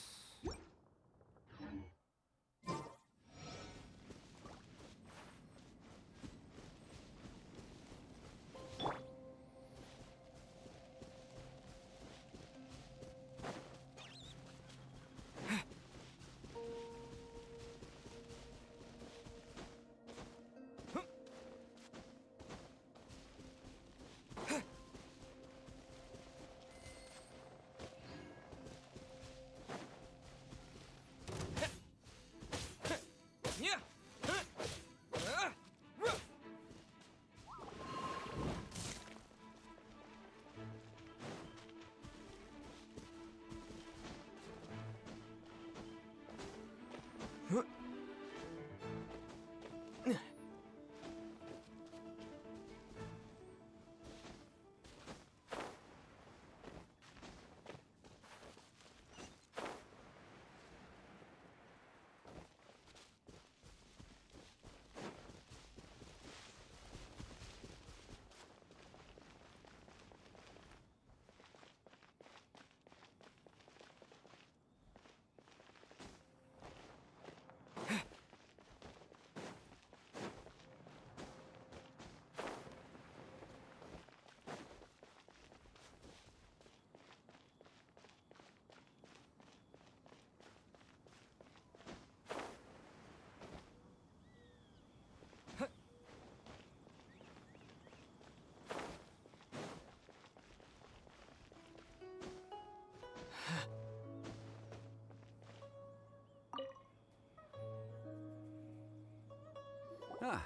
Ah,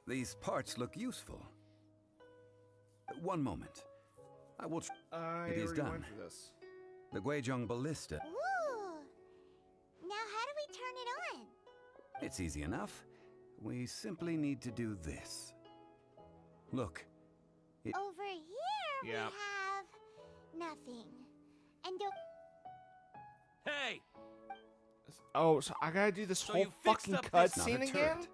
these parts look useful. One moment. I will... It is done. Went for this. The Guizhong Ballista. Ooh! Now how do we turn it on? It's easy enough. We simply need to do this. Look. Over here we have nothing. And Hey! Oh, so I gotta do this So whole you fixed fucking up this- cutscene Not a again? turret.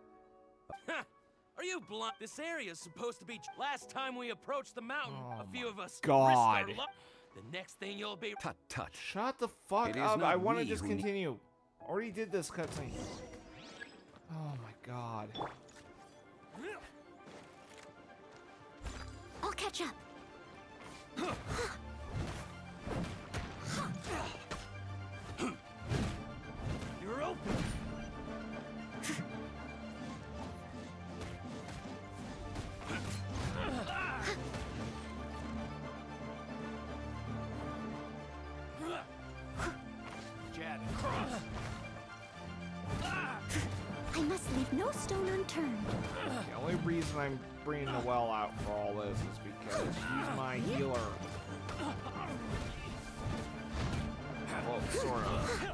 Are you blind? This area's supposed to be... Last time we approached the mountain, Oh a few of us God. risked our luck. The next thing you'll be... Tut tut. Shut the fuck It is up. not I want to we just who need- continue. Already did this cutscene. Oh my god. I'll catch up. You're open. Jab and cross. I must leave no stone unturned. The only reason I'm bringing Noelle out for all this is because she's my healer. Well, sort of.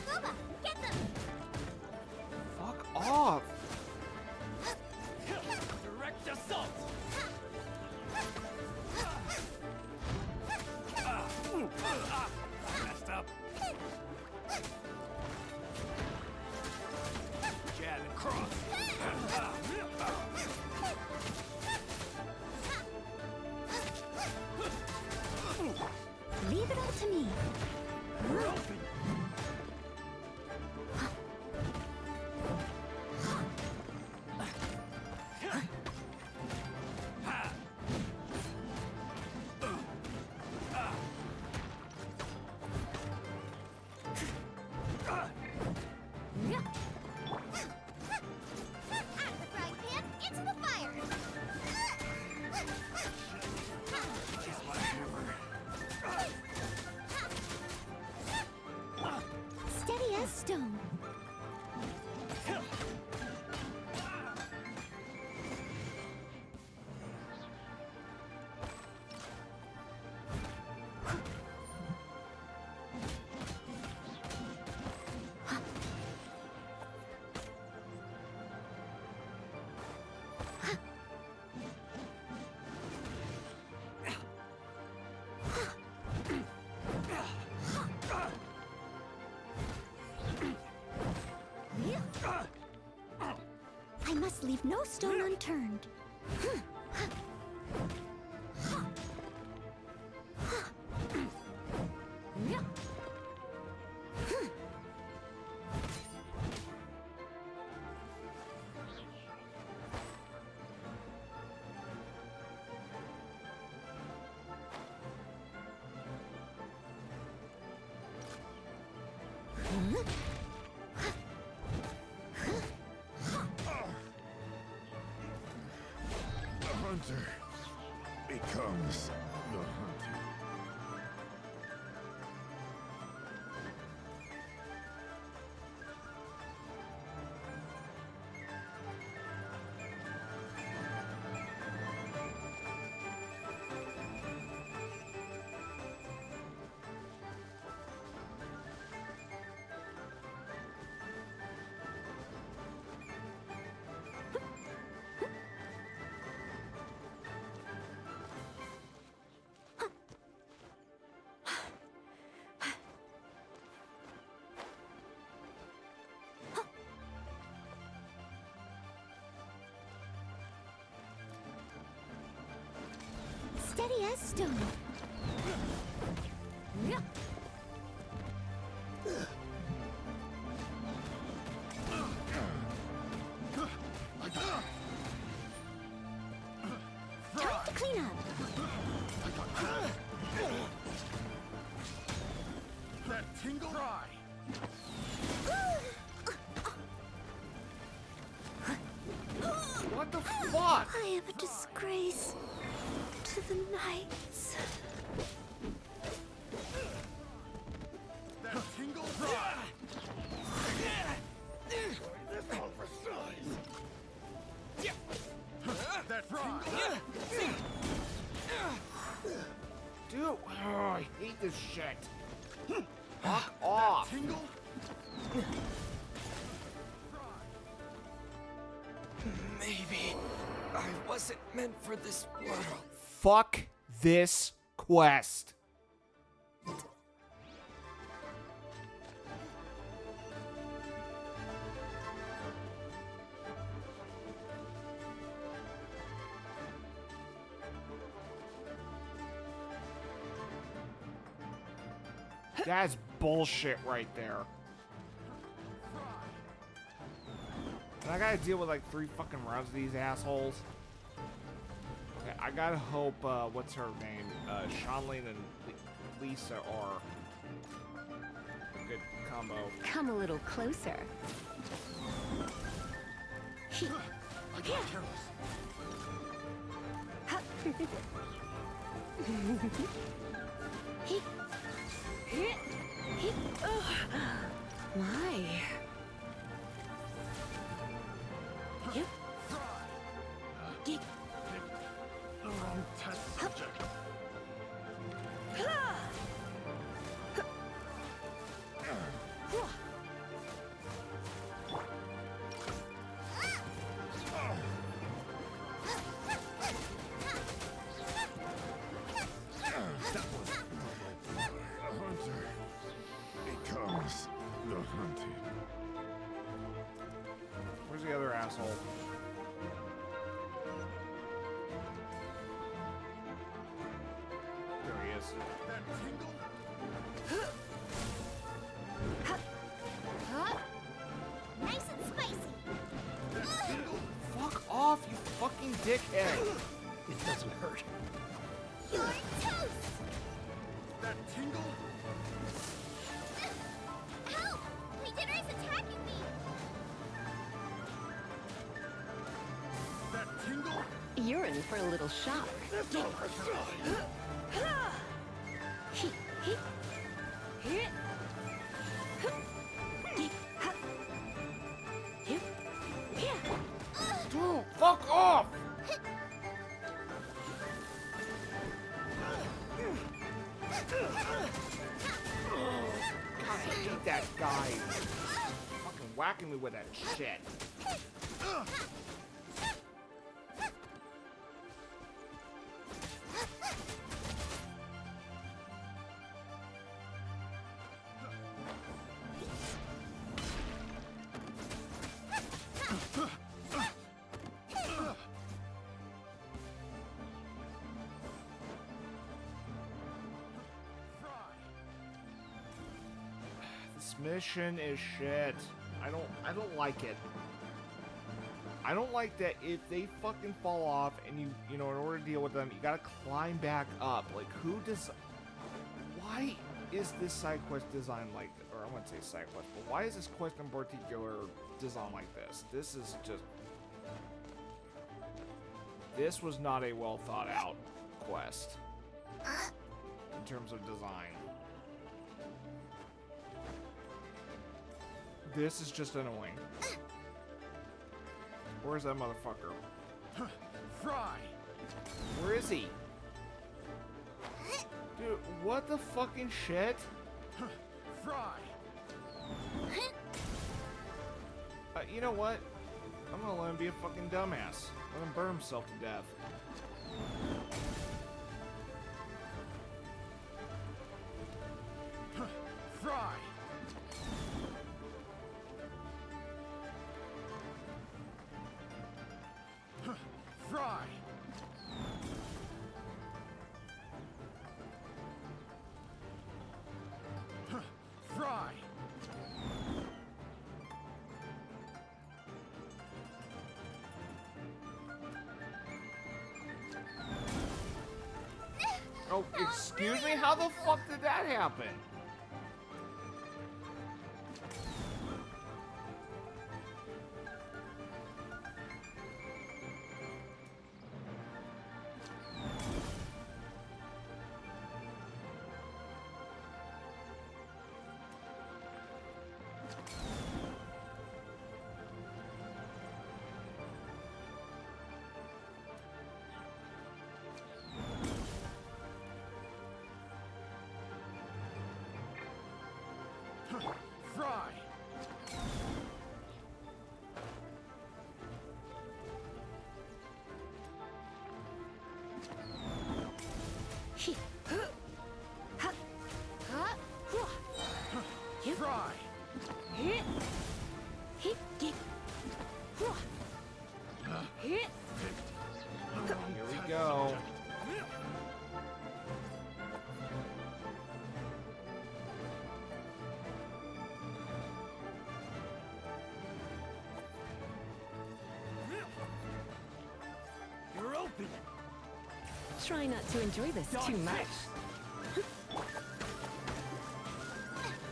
Boba, get them! Fuck off! Direct assault. Messed up. Jab and cross. Leave it all to me. You're open. Out of the frying pan, into the fire! Steady as stone. I must leave no stone unturned. The hunter becomes the hunted. Steady as stone. Time to clean up. That tingle? Try. What the fuck? I am a disgrace to the knights. That tingle? Try. This oversized. That tingle? Dude, oh, I hate this shit. Fuck off. Tingle? Maybe I wasn't meant for this world. Fuck this quest. That's bullshit right there. And I gotta deal with like 3 fucking rounds of these assholes. Okay, I gotta hope, what's her name? Shanlin and Lisa are a good combo. Come a little closer. I got careless. Why? The wrong test subject. That was a hunter becomes the hunted. Where's the other asshole? There he is. That tingle. Nice and spicy. That tingle. Fuck off, you fucking dickhead! It doesn't hurt. You're toast. That tingle. Help! My dinner is attacking me. That tingle. You're in for a little shock. That's all for size. Dude, fuck off! God, I hate that guy. Fucking whacking me with that shit. This mission is shit. I don't like it. I don't like that if they fucking fall off and you know, in order to deal with them, you gotta climb back up. Like, who does... Why is this side quest designed like... Or I wouldn't say side quest, but why is this quest in particular designed like this? This is just... This was not a well thought out quest. In terms of design. This is just annoying. Where's that motherfucker? Fry. Where is he? Dude, what the fucking shit? Fry. You know what? I'm gonna let him be a fucking dumbass. Let him burn himself to death. Fry. Fry. Fry. Oh, excuse me? How the fuck did that happen? Fry. Fry. Here we go. Try not to enjoy this too much.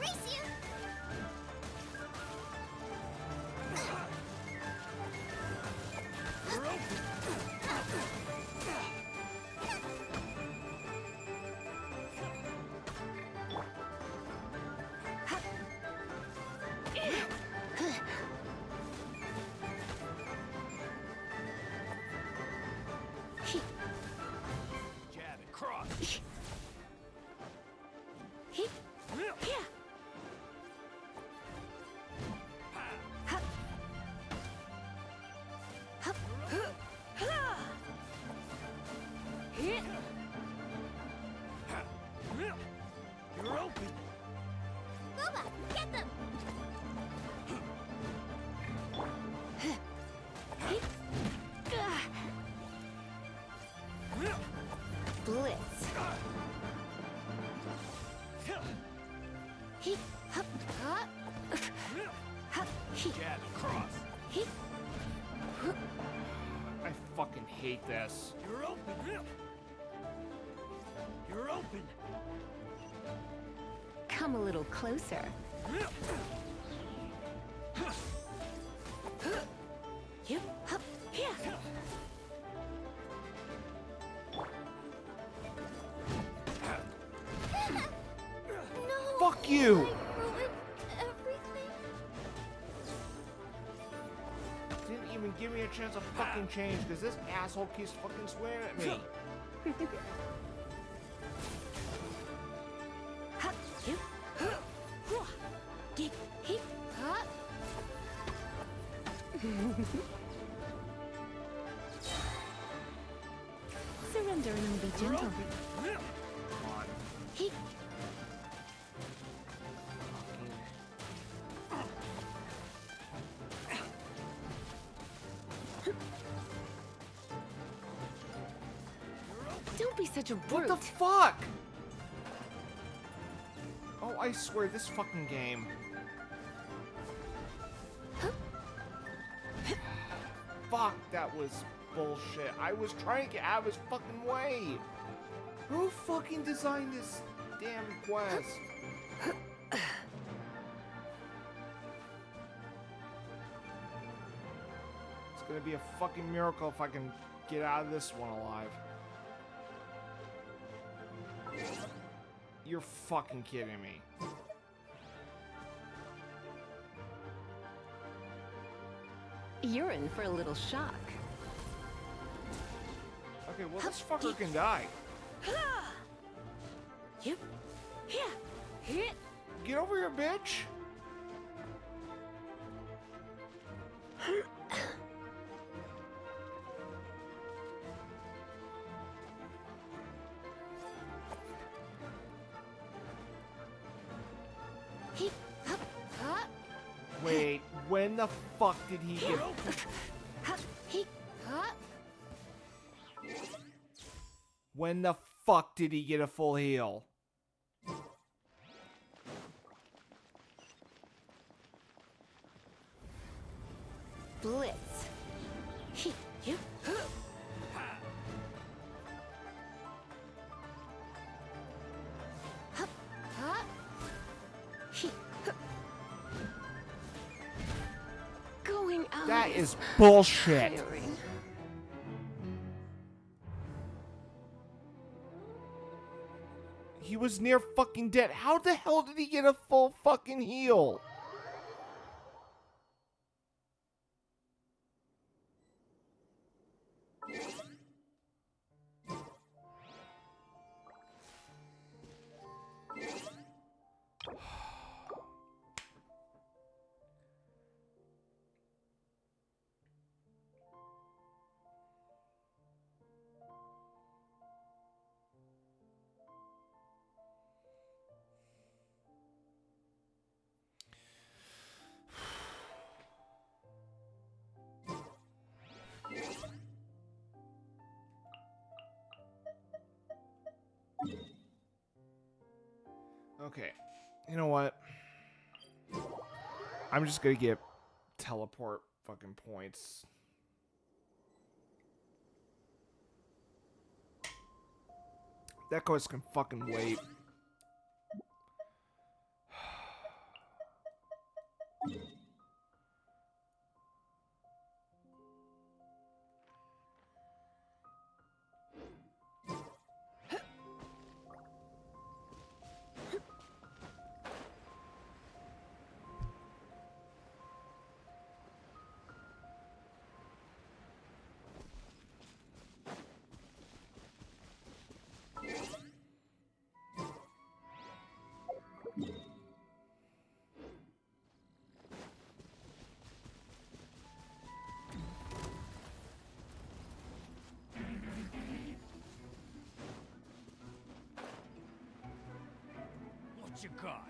Race you! Jab and cross. You're open. Boba, get them! Blitz. Jab and cross. I fucking hate this. You're open. You're open. Come a little closer. Fuck you! Ruined everything. Didn't even give me a chance to fucking change because this asshole keeps fucking swearing at me. Surrender and be gentle. Come on. Don't be such a brute. What the fuck? Oh, I swear, this fucking game. Fuck, that was bullshit. I was trying to get out of his fucking way. Who fucking designed this damn quest? It's gonna be a fucking miracle if I can get out of this one alive. You're fucking kidding me. You're in for a little shock. Okay, well, this fucker can die. Get over here, bitch! Wait, when the fuck did he get... When the fuck did he get a full heal? Blitz. Going out. That is bullshit. Tiring. He was near fucking dead. How the hell did he get a full fucking heal? Okay, you know what? I'm just gonna get teleport fucking points. That quest can fucking wait. What you got?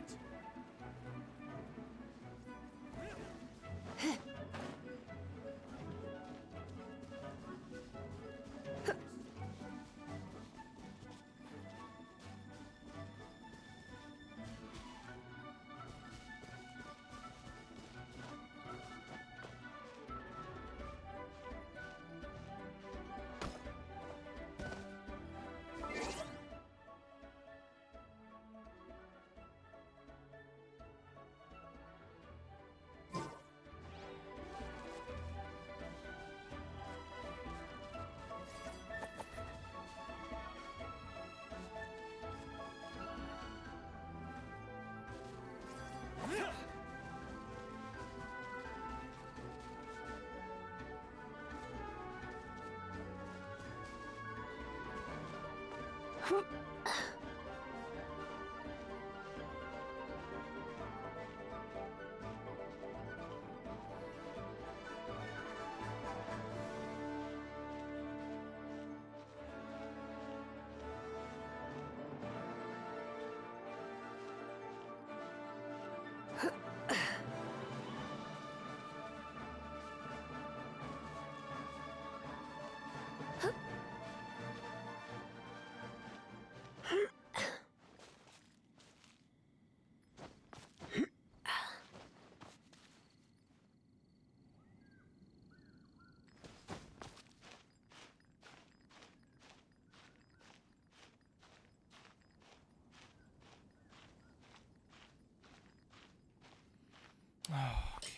Okay.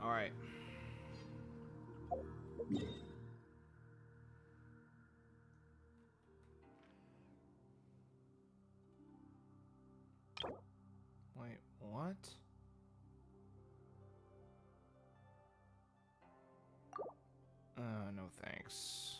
All right. Wait, what? No thanks.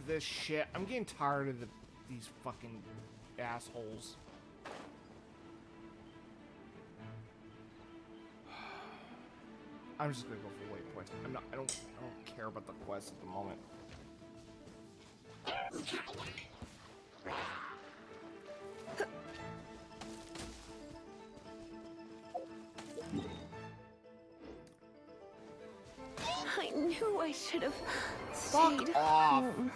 this shit. I'm getting tired of these fucking assholes. I'm just gonna go for waypoints. I don't care about the quest at the moment. I knew I should have Fuck stayed off. home.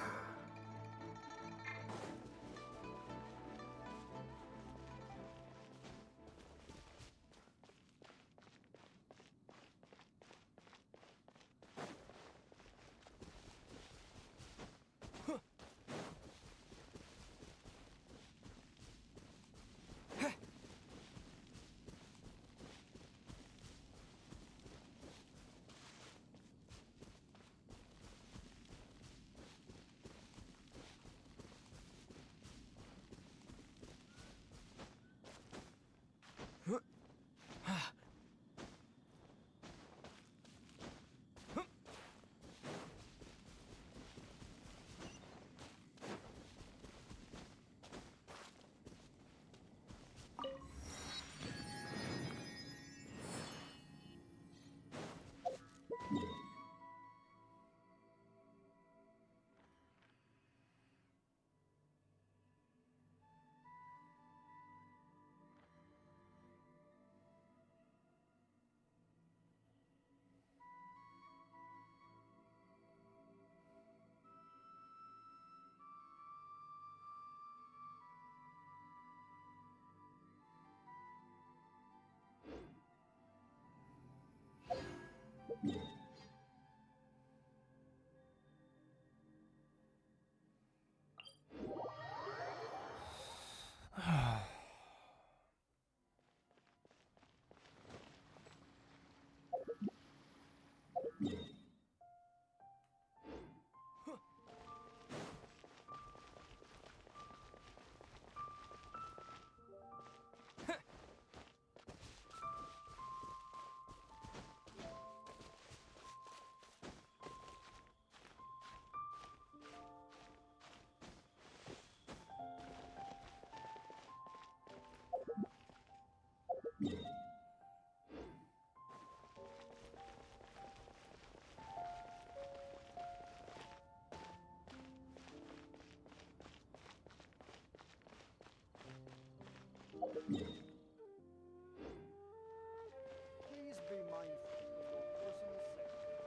Please be mindful of your personal safety.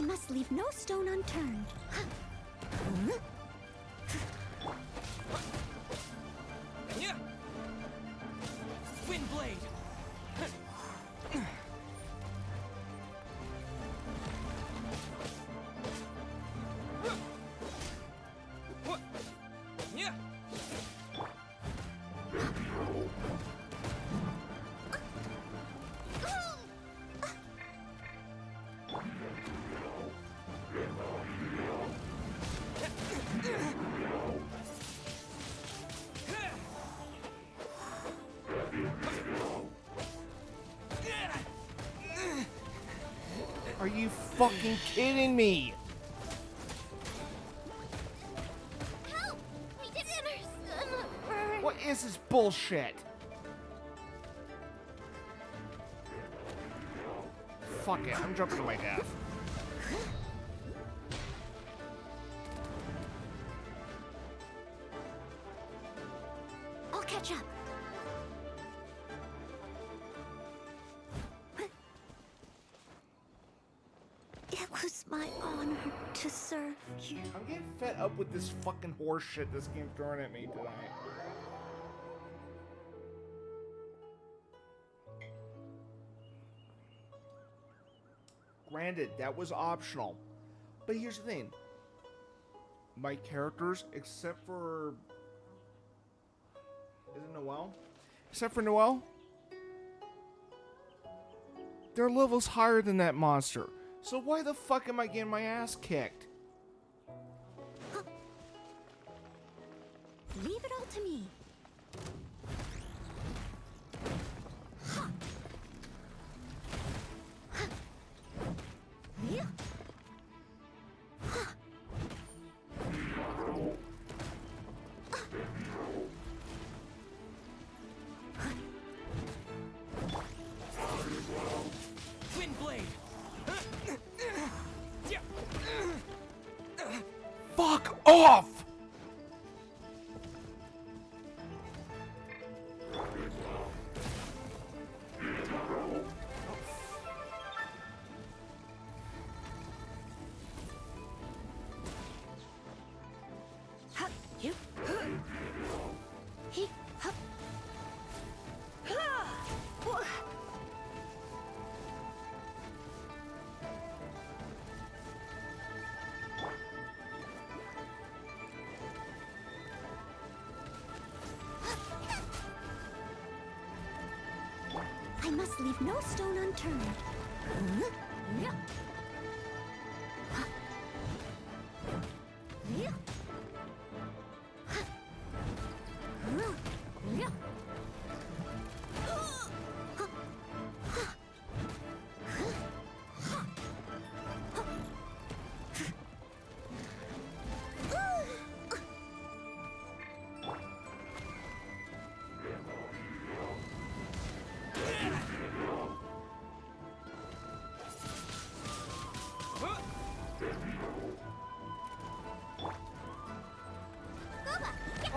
must leave no stone unturned. Yeah. Wind blade. Yeah. Are you fucking kidding me? Help! We did it! What is this bullshit? Fuck it, I'm jumping to my death. I'll catch up. It was my honor to serve you. I'm getting fed up with this fucking horse shit this game's throwing at me tonight. Granted, that was optional. But here's the thing. My characters, except for... Is it Noelle? Except for Noelle? Their level's higher than that monster. So why the fuck am I getting my ass kicked? Leave it all to me. Yeah. Wind blade. Fuck off! You. He. I must leave no stone unturned. Yeah. Yeah. Yeah.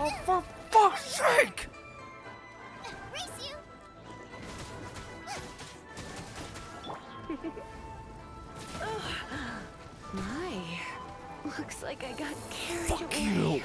Oh, for fuck's sake! Race you! My. Looks like I got carried Fuck away. you!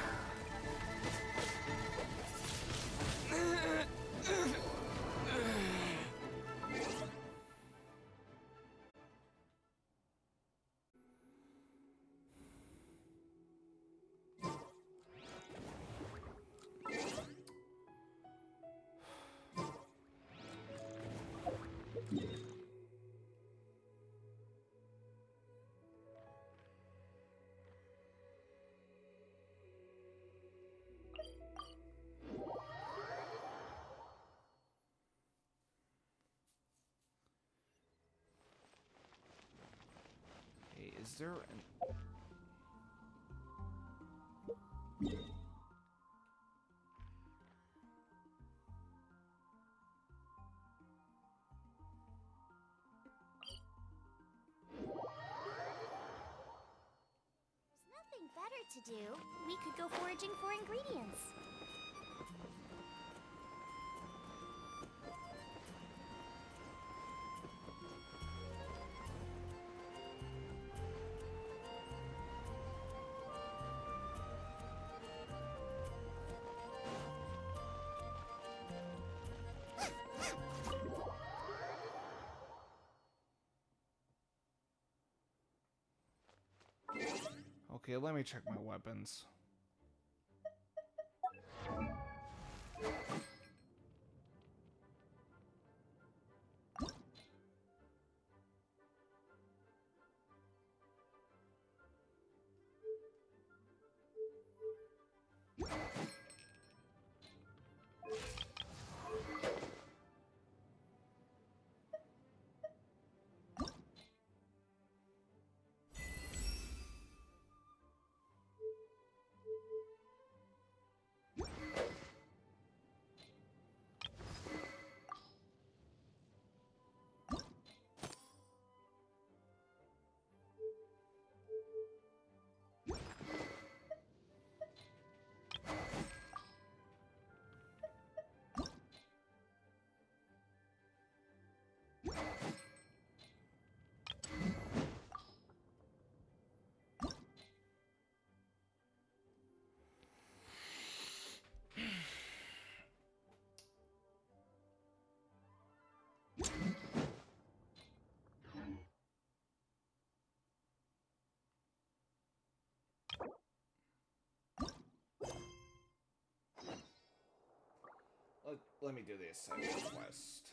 Hey, is there an... Nothing better to do. We could go foraging for ingredients. Okay, let me check my weapons. Let me do the Ascension quest.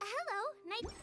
Hello, night.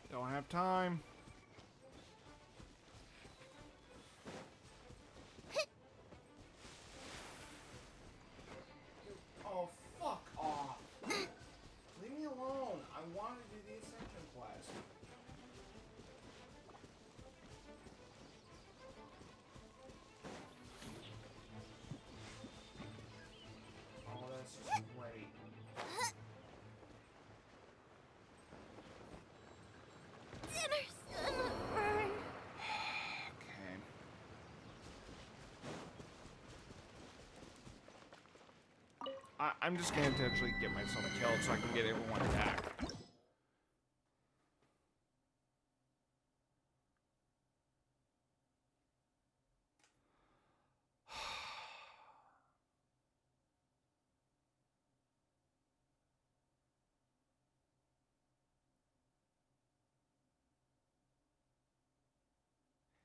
Don't have time. Oh, fuck off. Leave me alone. I want to do the Ascension quest. Oh, that's just great. Dinner's gonna burn. Okay. I'm just gonna intentionally get myself killed so I can get everyone back.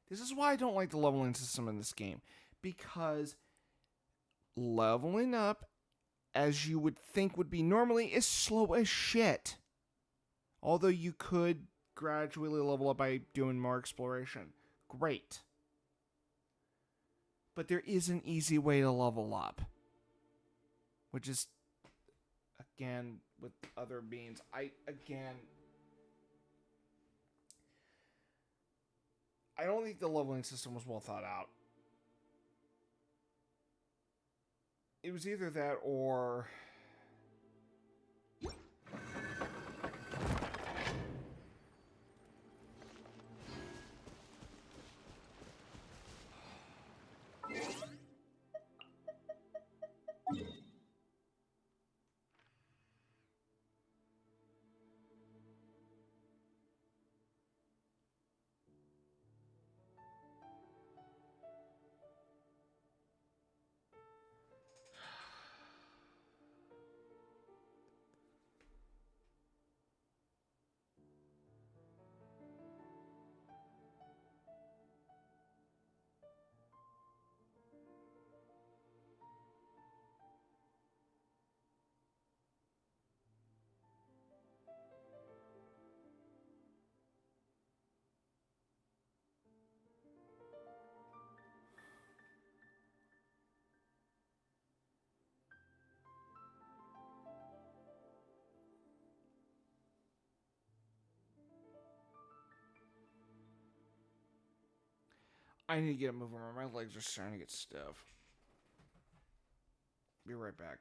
This is why I don't like the leveling system in this game. Because leveling up, as you would think would be normally, is slow as shit. Although you could gradually level up by doing more exploration. Great. But there is an easy way to level up. Which is, again with other beings. I don't think the leveling system was well thought out. It was either that or I need to get a move on. My legs are starting to get stiff. Be right back.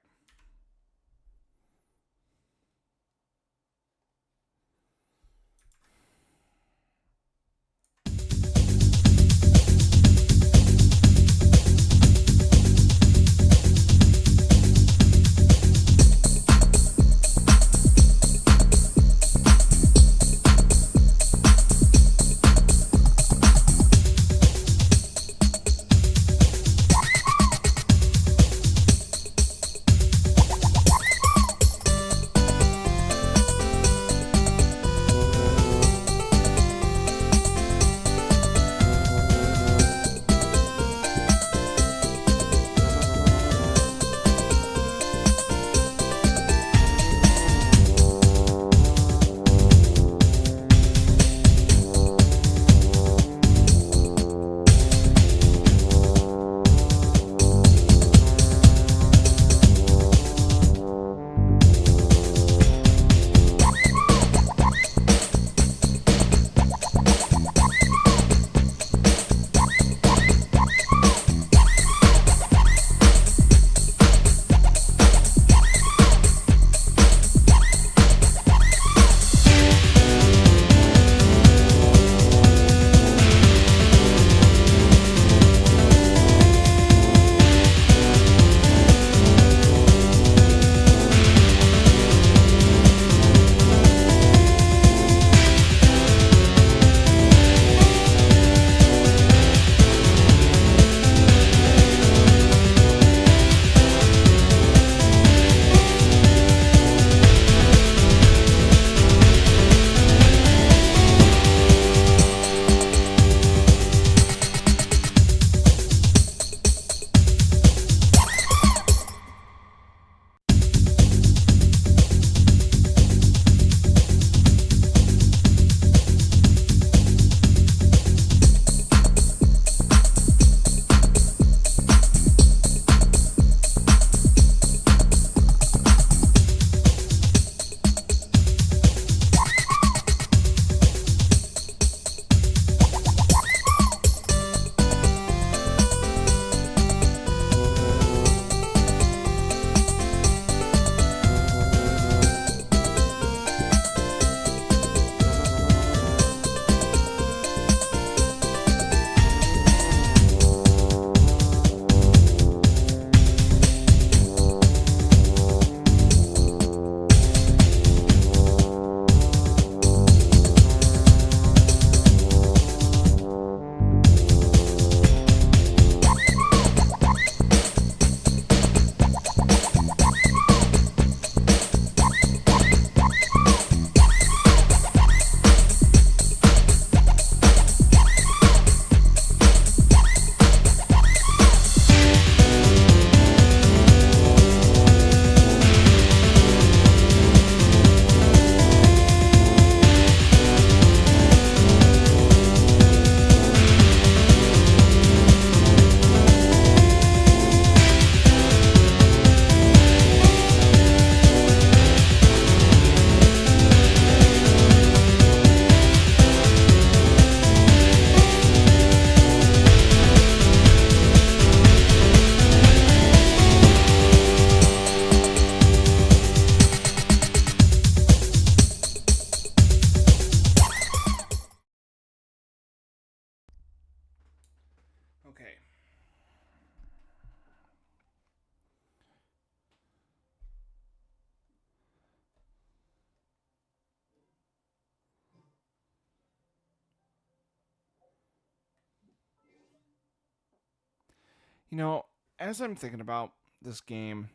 You know, as I'm thinking about this game,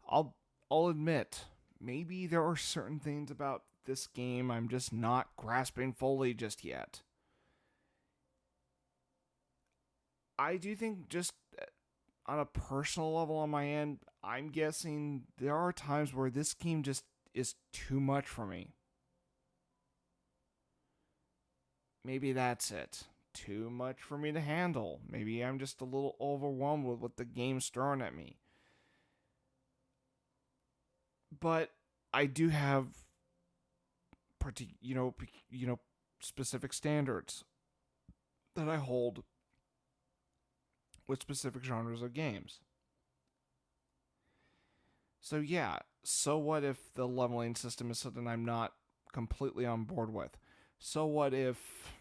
I'll I'll admit, maybe there are certain things about this game I'm just not grasping fully just yet. I do think just on a personal level on my end, I'm guessing there are times where this game just is too much for me. Maybe that's it. Too much for me to handle. Maybe I'm just a little overwhelmed with what the game's throwing at me. But I do have specific standards that I hold with specific genres of games. So yeah, so what if the leveling system is something I'm not completely on board with? So what if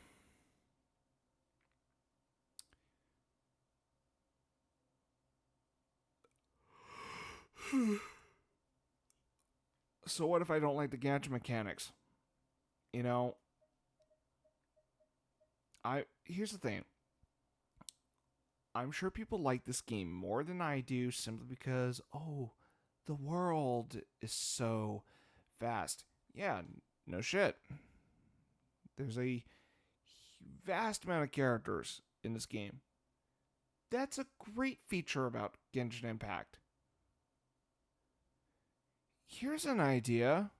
so what if I don't like the gacha mechanics? You know, here's the thing. I'm sure people like this game more than I do simply because, oh, the world is so vast. Yeah, no shit. There's a vast amount of characters in this game. That's a great feature about Genshin Impact. Here's an idea.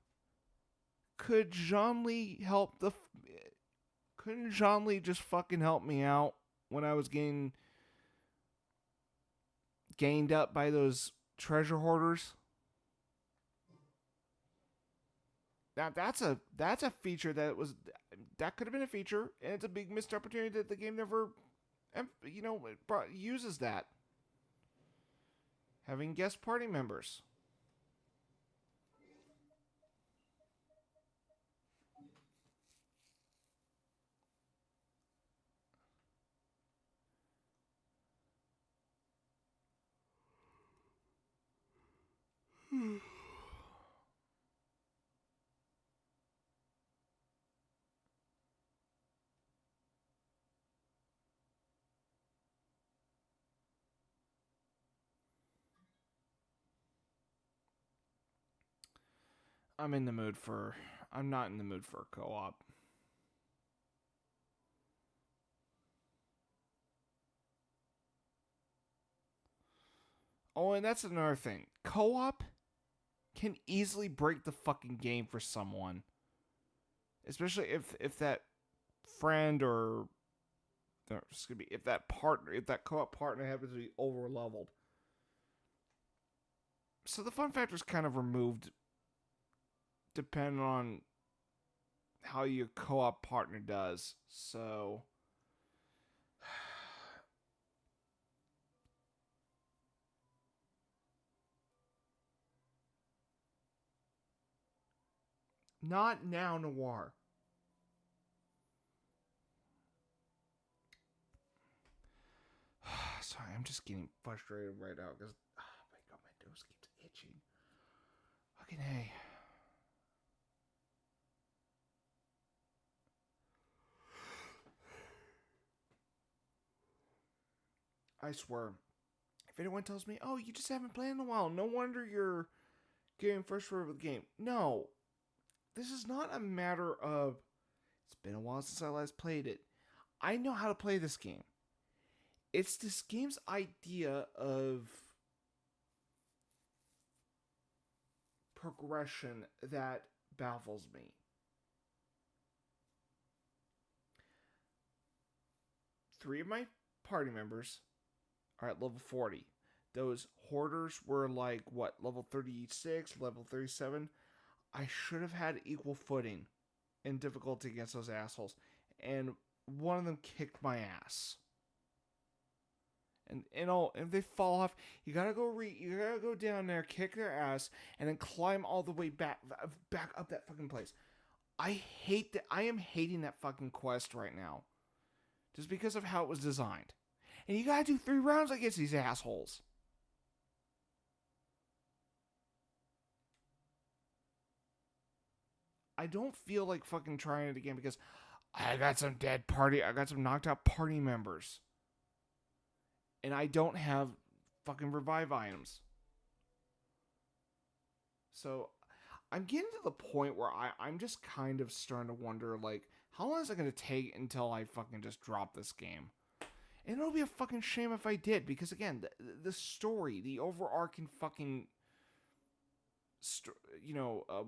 Could Jean Lee couldn't Jean Lee just fucking help me out when I was getting gained up by those treasure hoarders? Now that's a feature that could have been a feature, and it's a big missed opportunity that the game never, uses that. Having guest party members. I'm not in the mood for a co-op. Oh, and that's another thing. Co-op can easily break the fucking game for someone. Especially if that friend or if that co-op partner happens to be over leveled. So the fun factor is kind of removed depending on how your co-op partner does. So not now, Noir. Sorry, I'm just getting frustrated right now because oh my god, my nose keeps itching. Fucking hey. I swear, if anyone tells me, "Oh, you just haven't played in a while," no wonder you're getting frustrated with the game. No, this is not a matter of it's been a while since I last played it. I know how to play this game. It's this game's idea of progression that baffles me. 3 of my party members are at level 40. Those hoarders were like, what, level 36, level 37? I should have had equal footing in difficulty against those assholes. And one of them kicked my ass. And if they fall off, you gotta go down there, kick their ass, and then climb all the way back up that fucking place. I am hating that fucking quest right now. Just because of how it was designed. And you gotta do 3 rounds against these assholes. I don't feel like fucking trying it again because I got some knocked out party members. And I don't have fucking revive items. So I'm getting to the point where I'm just kind of starting to wonder, like, how long is it going to take until I fucking just drop this game? And it'll be a fucking shame if I did, because again, the story, the overarching fucking,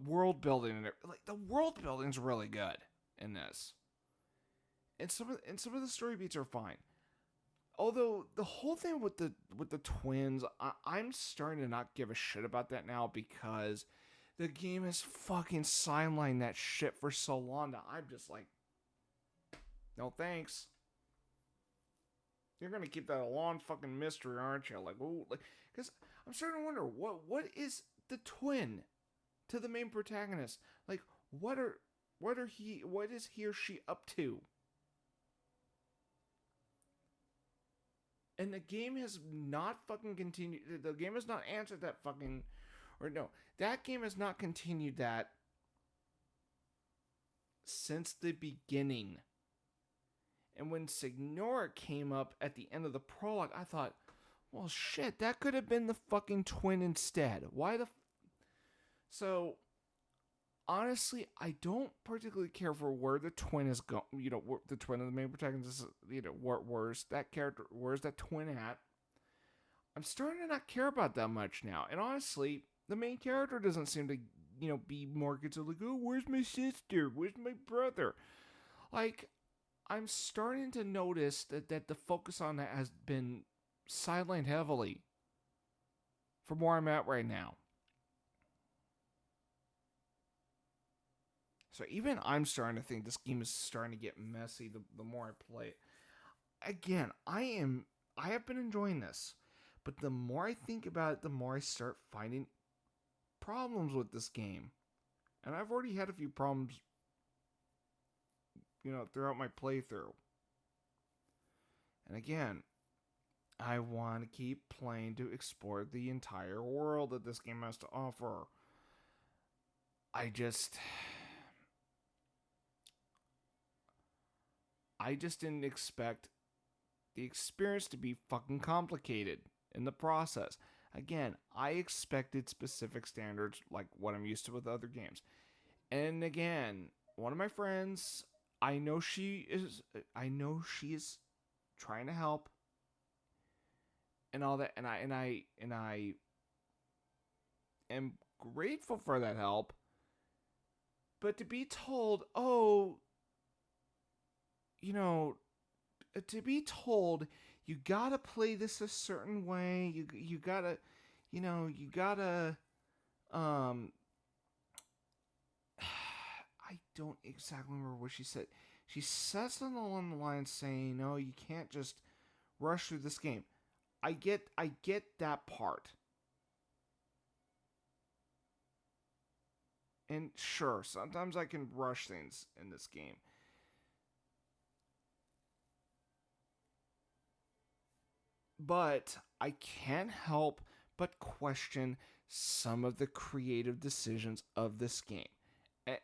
world building, and like the world building's really good in this, and some of the story beats are fine. Although the whole thing with the twins, I'm starting to not give a shit about that now, because the game has fucking sidelined that shit for so long that I'm just like, no thanks. You're gonna keep that a long fucking mystery, aren't you? Like, ooh, like, because I'm starting to wonder what is the twin to the main protagonist? Like, what is he or she up to? And the game has not fucking continued. The game has not answered that fucking, or no, that game has not continued that since the beginning. And when Signora came up at the end of the prologue, I thought, well, shit, that could have been the fucking twin instead. Why the... So, honestly, I don't particularly care for where the twin is going. You know, the twin of the main protagonist is, where's that character, where's that twin at? I'm starting to not care about that much now. And honestly, the main character doesn't seem to, be more concerned, like, oh, where's my sister? Where's my brother? Like, I'm starting to notice that the focus on that has been sidelined heavily from where I'm at right now. So even I'm starting to think this game is starting to get messy the more I play it. Again, I have been enjoying this, but the more I think about it, the more I start finding problems with this game. And I've already had a few problems, throughout my playthrough. And again, I want to keep playing to explore the entire world that this game has to offer. I just didn't expect the experience to be fucking complicated in the process. Again, I expected specific standards like what I'm used to with other games. And again, one of my friends, I know she is trying to help and all that, and I am grateful for that help. But to be told, you gotta play this a certain way. You gotta, I don't exactly remember what she said. She said something along the line saying, no, you can't just rush through this game. I get that part. And sure, sometimes I can rush things in this game. But I can't help but question some of the creative decisions of this game.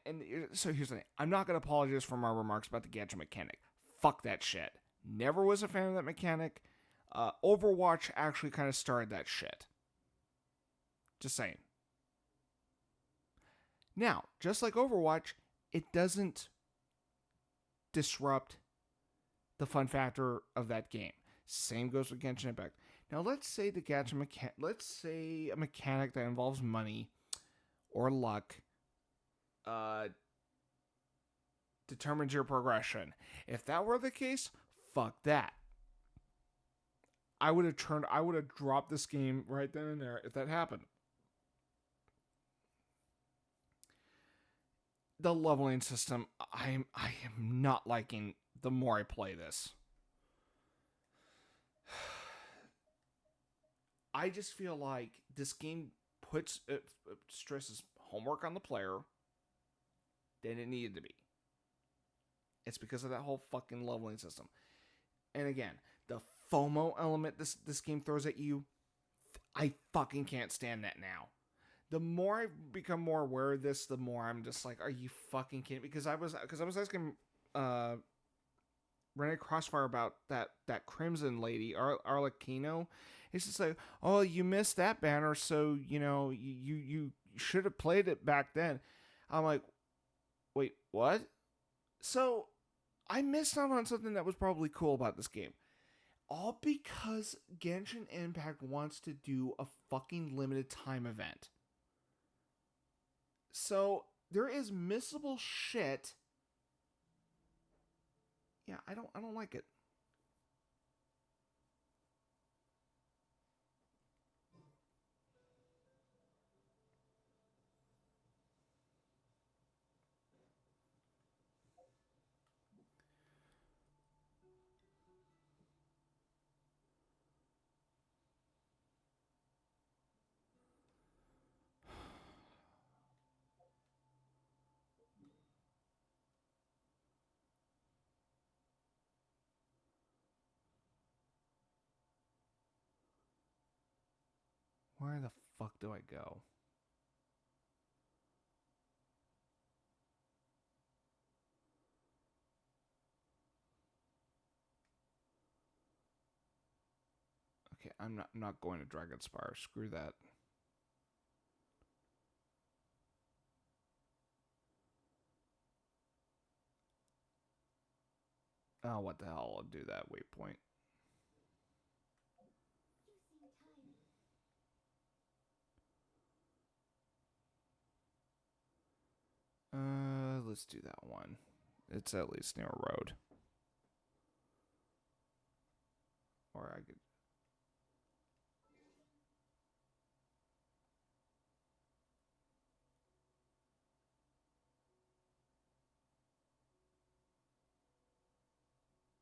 And so here's the thing. I'm not going to apologize for my remarks about the gacha mechanic. Fuck that shit. Never was a fan of that mechanic. Overwatch actually kind of started that shit. Just saying. Now, just like Overwatch, it doesn't disrupt the fun factor of that game. Same goes with Genshin Impact. Now, let's say the gacha let's say a mechanic that involves money or luck determines your progression. If that were the case, fuck that. I would have dropped this game right then and there if that happened. The leveling system, I am not liking the more I play this. I just feel like this game stresses homework on the player than it needed to be. It's because of that whole fucking leveling system. And again, the FOMO element this game throws at you, I fucking can't stand that now. The more I become more aware of this, the more I'm just like, are you fucking kidding me? Because I was asking Renee Crossfire about that Crimson lady, Arlecchino. It's just like, oh, you missed that banner, so you should have played it back then. I'm like, wait, what? So I missed out on something that was probably cool about this game. All because Genshin Impact wants to do a fucking limited time event. So there is missable shit. Yeah, I don't like it. Where the fuck do I go? Okay, I'm not going to Dragonspire. Screw that. Oh, what the hell? I'll do that waypoint. Let's do that one. It's at least near a road. Or I could.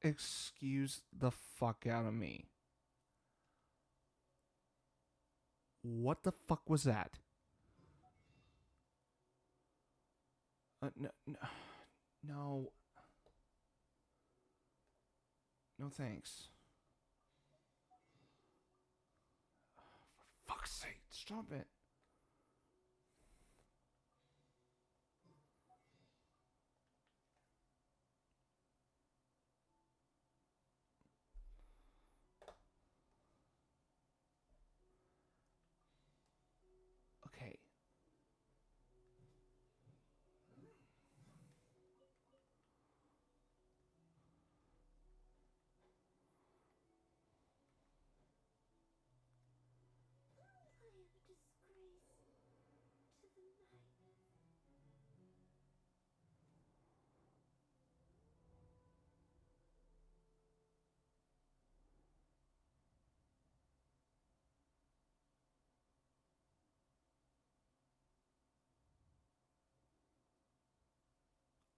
Excuse the fuck out of me. What the fuck was that? No, no. No thanks. For fuck's sake, stop it. Okay.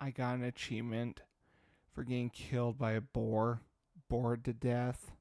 I got an achievement for getting killed by a boar. Bored to death.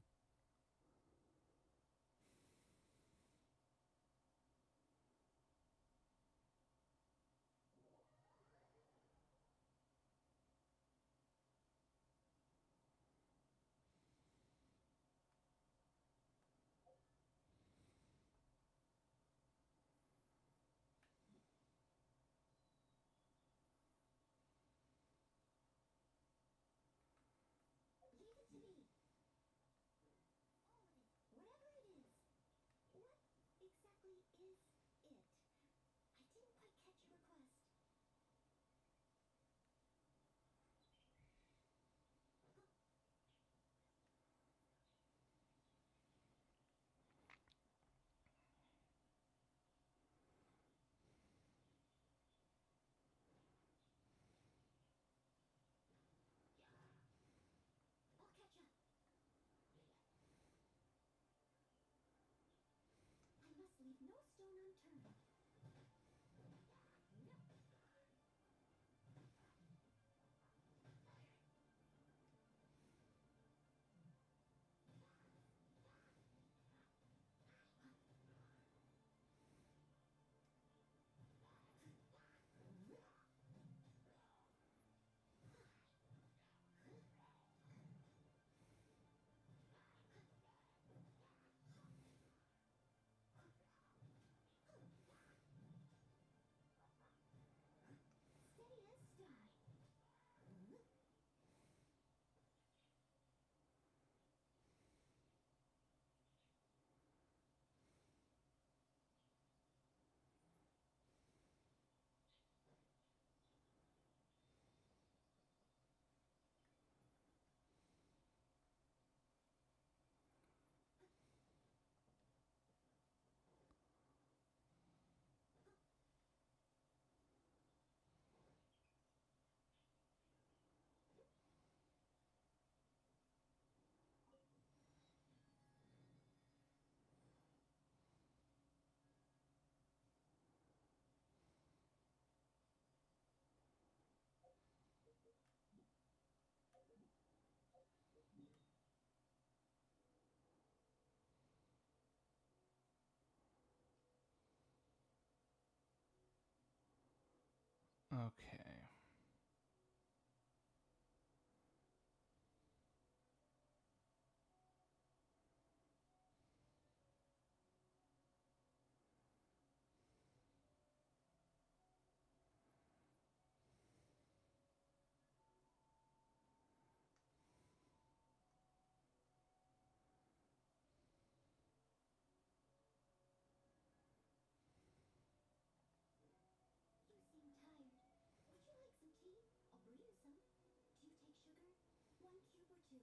Okay. You seem tired. Would you like some tea? I'll brew you some. Do you take sugar? 1 cube or 2?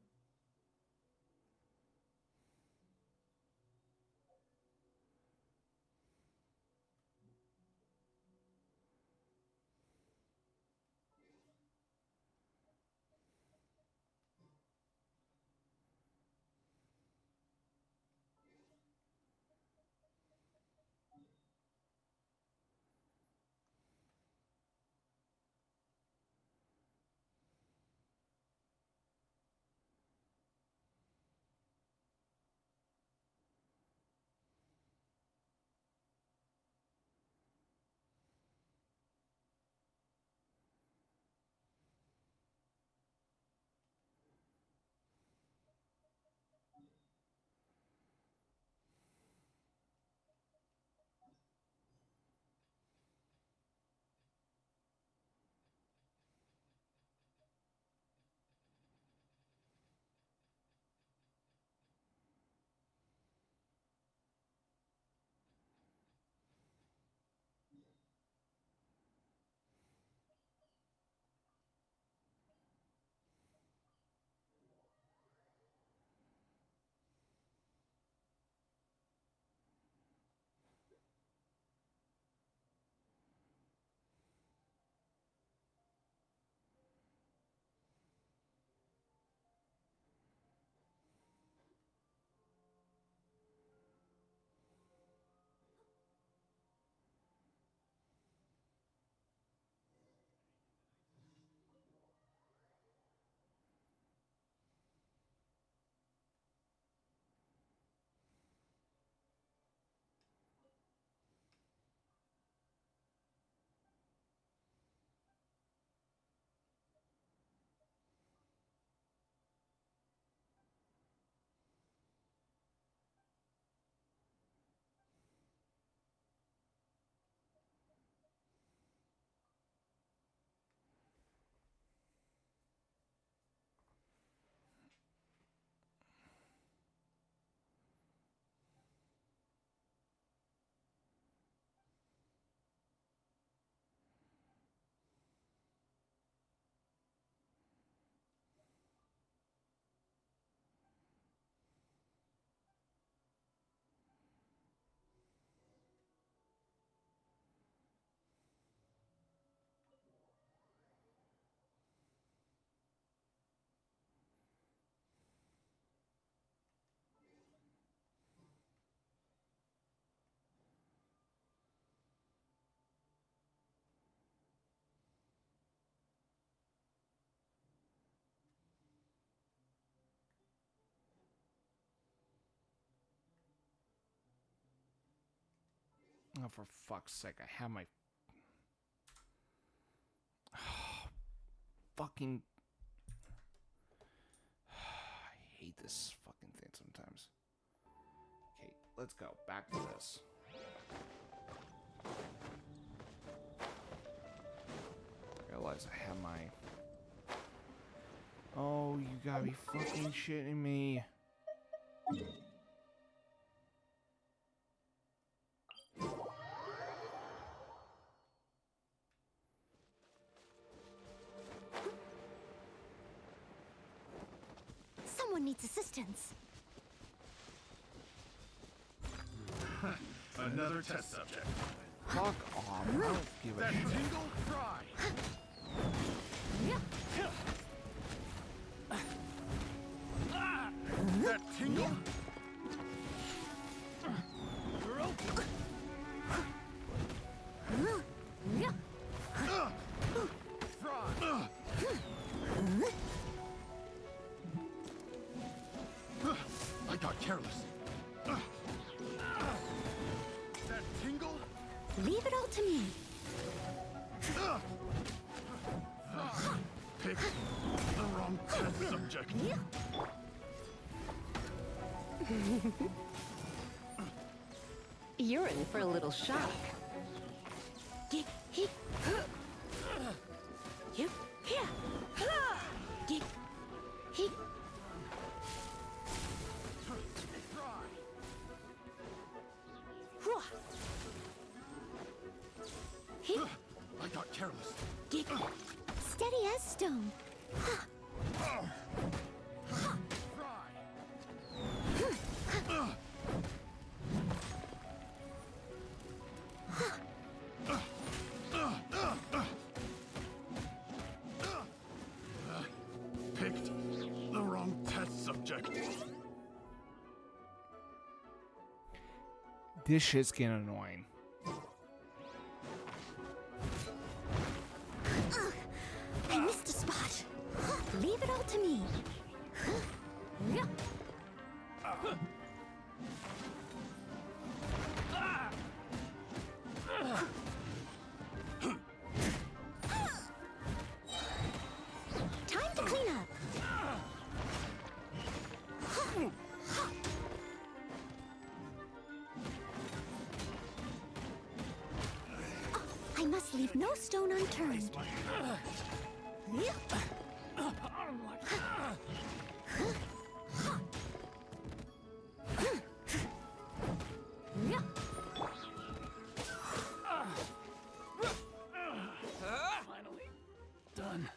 Oh, for fuck's sake, I have my fucking... I hate this fucking thing sometimes. Okay, let's go. Back to this. Realize I have my... Oh, you gotta be fucking shitting me. Someone needs assistance. Another test subject. Fuck off. I don't give a That shit. tingle cry. That tingle. You're open. Fry. I got careless. That tingle? Leave it all to me. Picked the wrong test subject. You're in for a little shock. I got careless. Steady as stone. Picked the wrong test subject. This shit's getting annoying. I missed a spot. Leave it all to me. Time to clean up. I must leave no stone unturned. Finally done.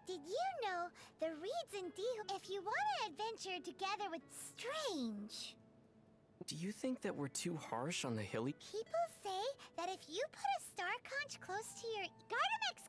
Did you know the Reeds and Dehu, if you want to adventure together with Strange? Do you think that we're too harsh on the hilly? People say that if you put a star conch close to your Gardamex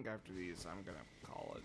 after these, I'm gonna call it.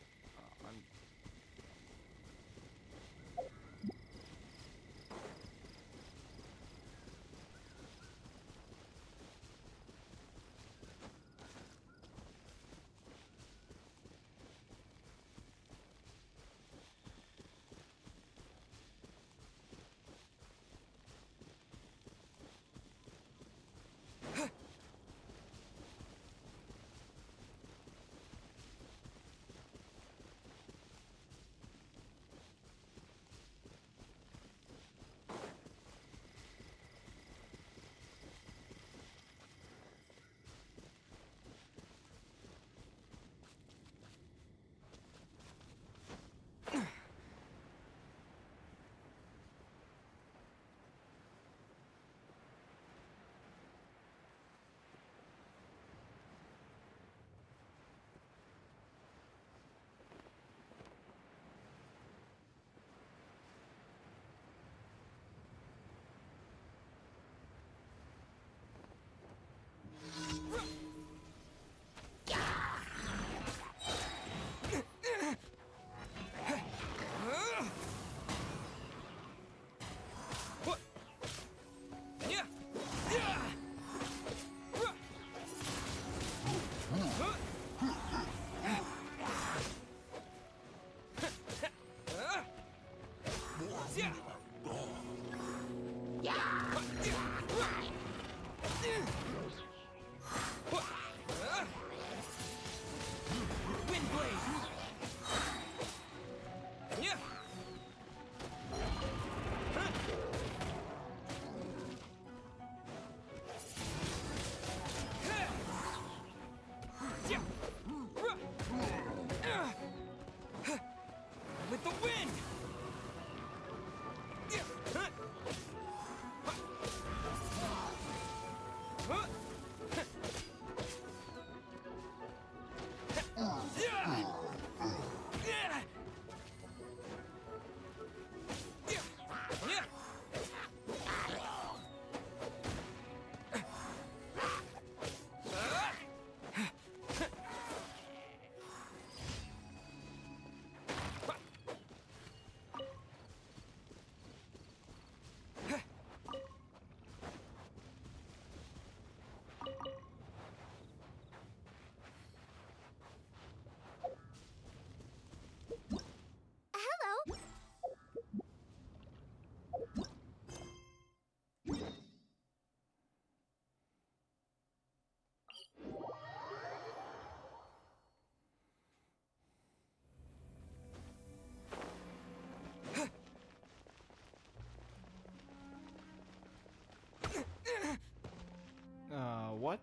What?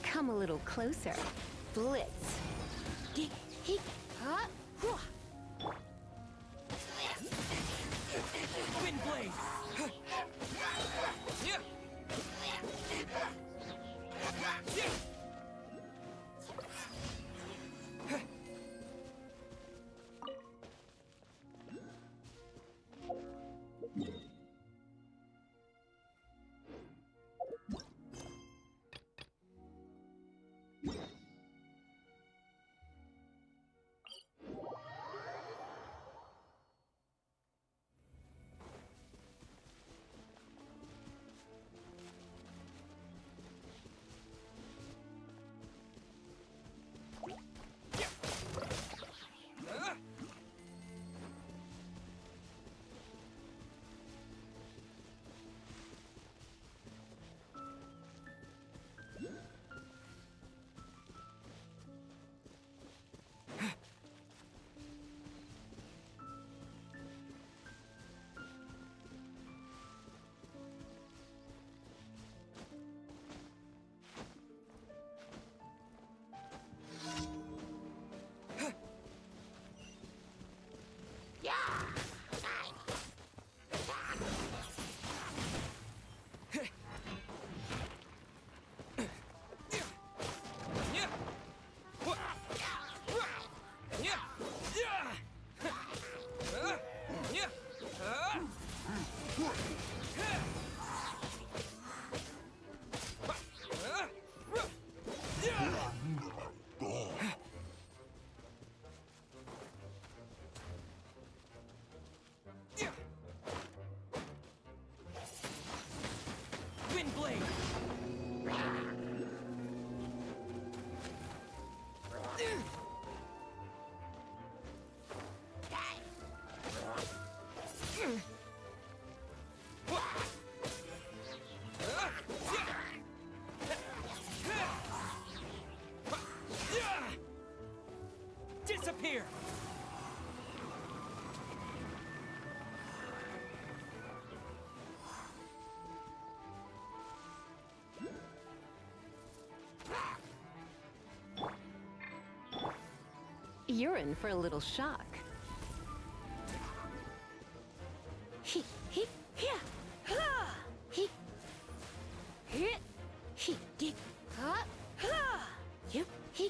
Come a little closer. Blitz. Wind blade. Disappear! You're in for a little shock. He, here, ha, he, did, ha, you, here.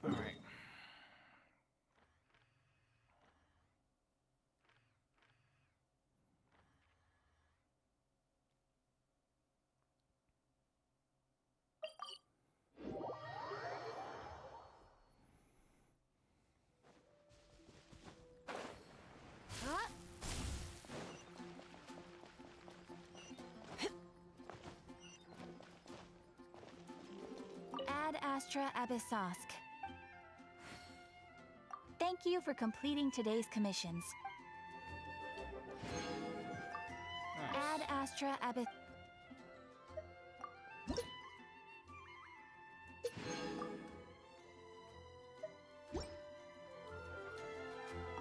All right. Ad Astra Abyssosk. Thank you for completing today's commissions. Ad Astra Abyss.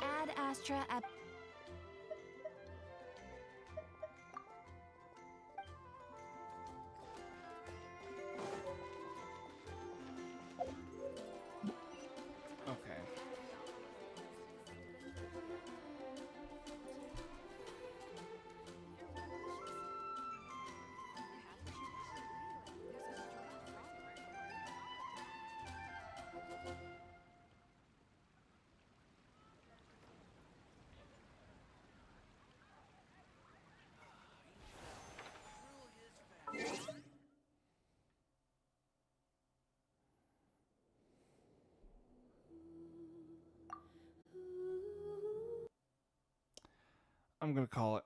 Ad Astra Ab. Okay. I'm gonna call it.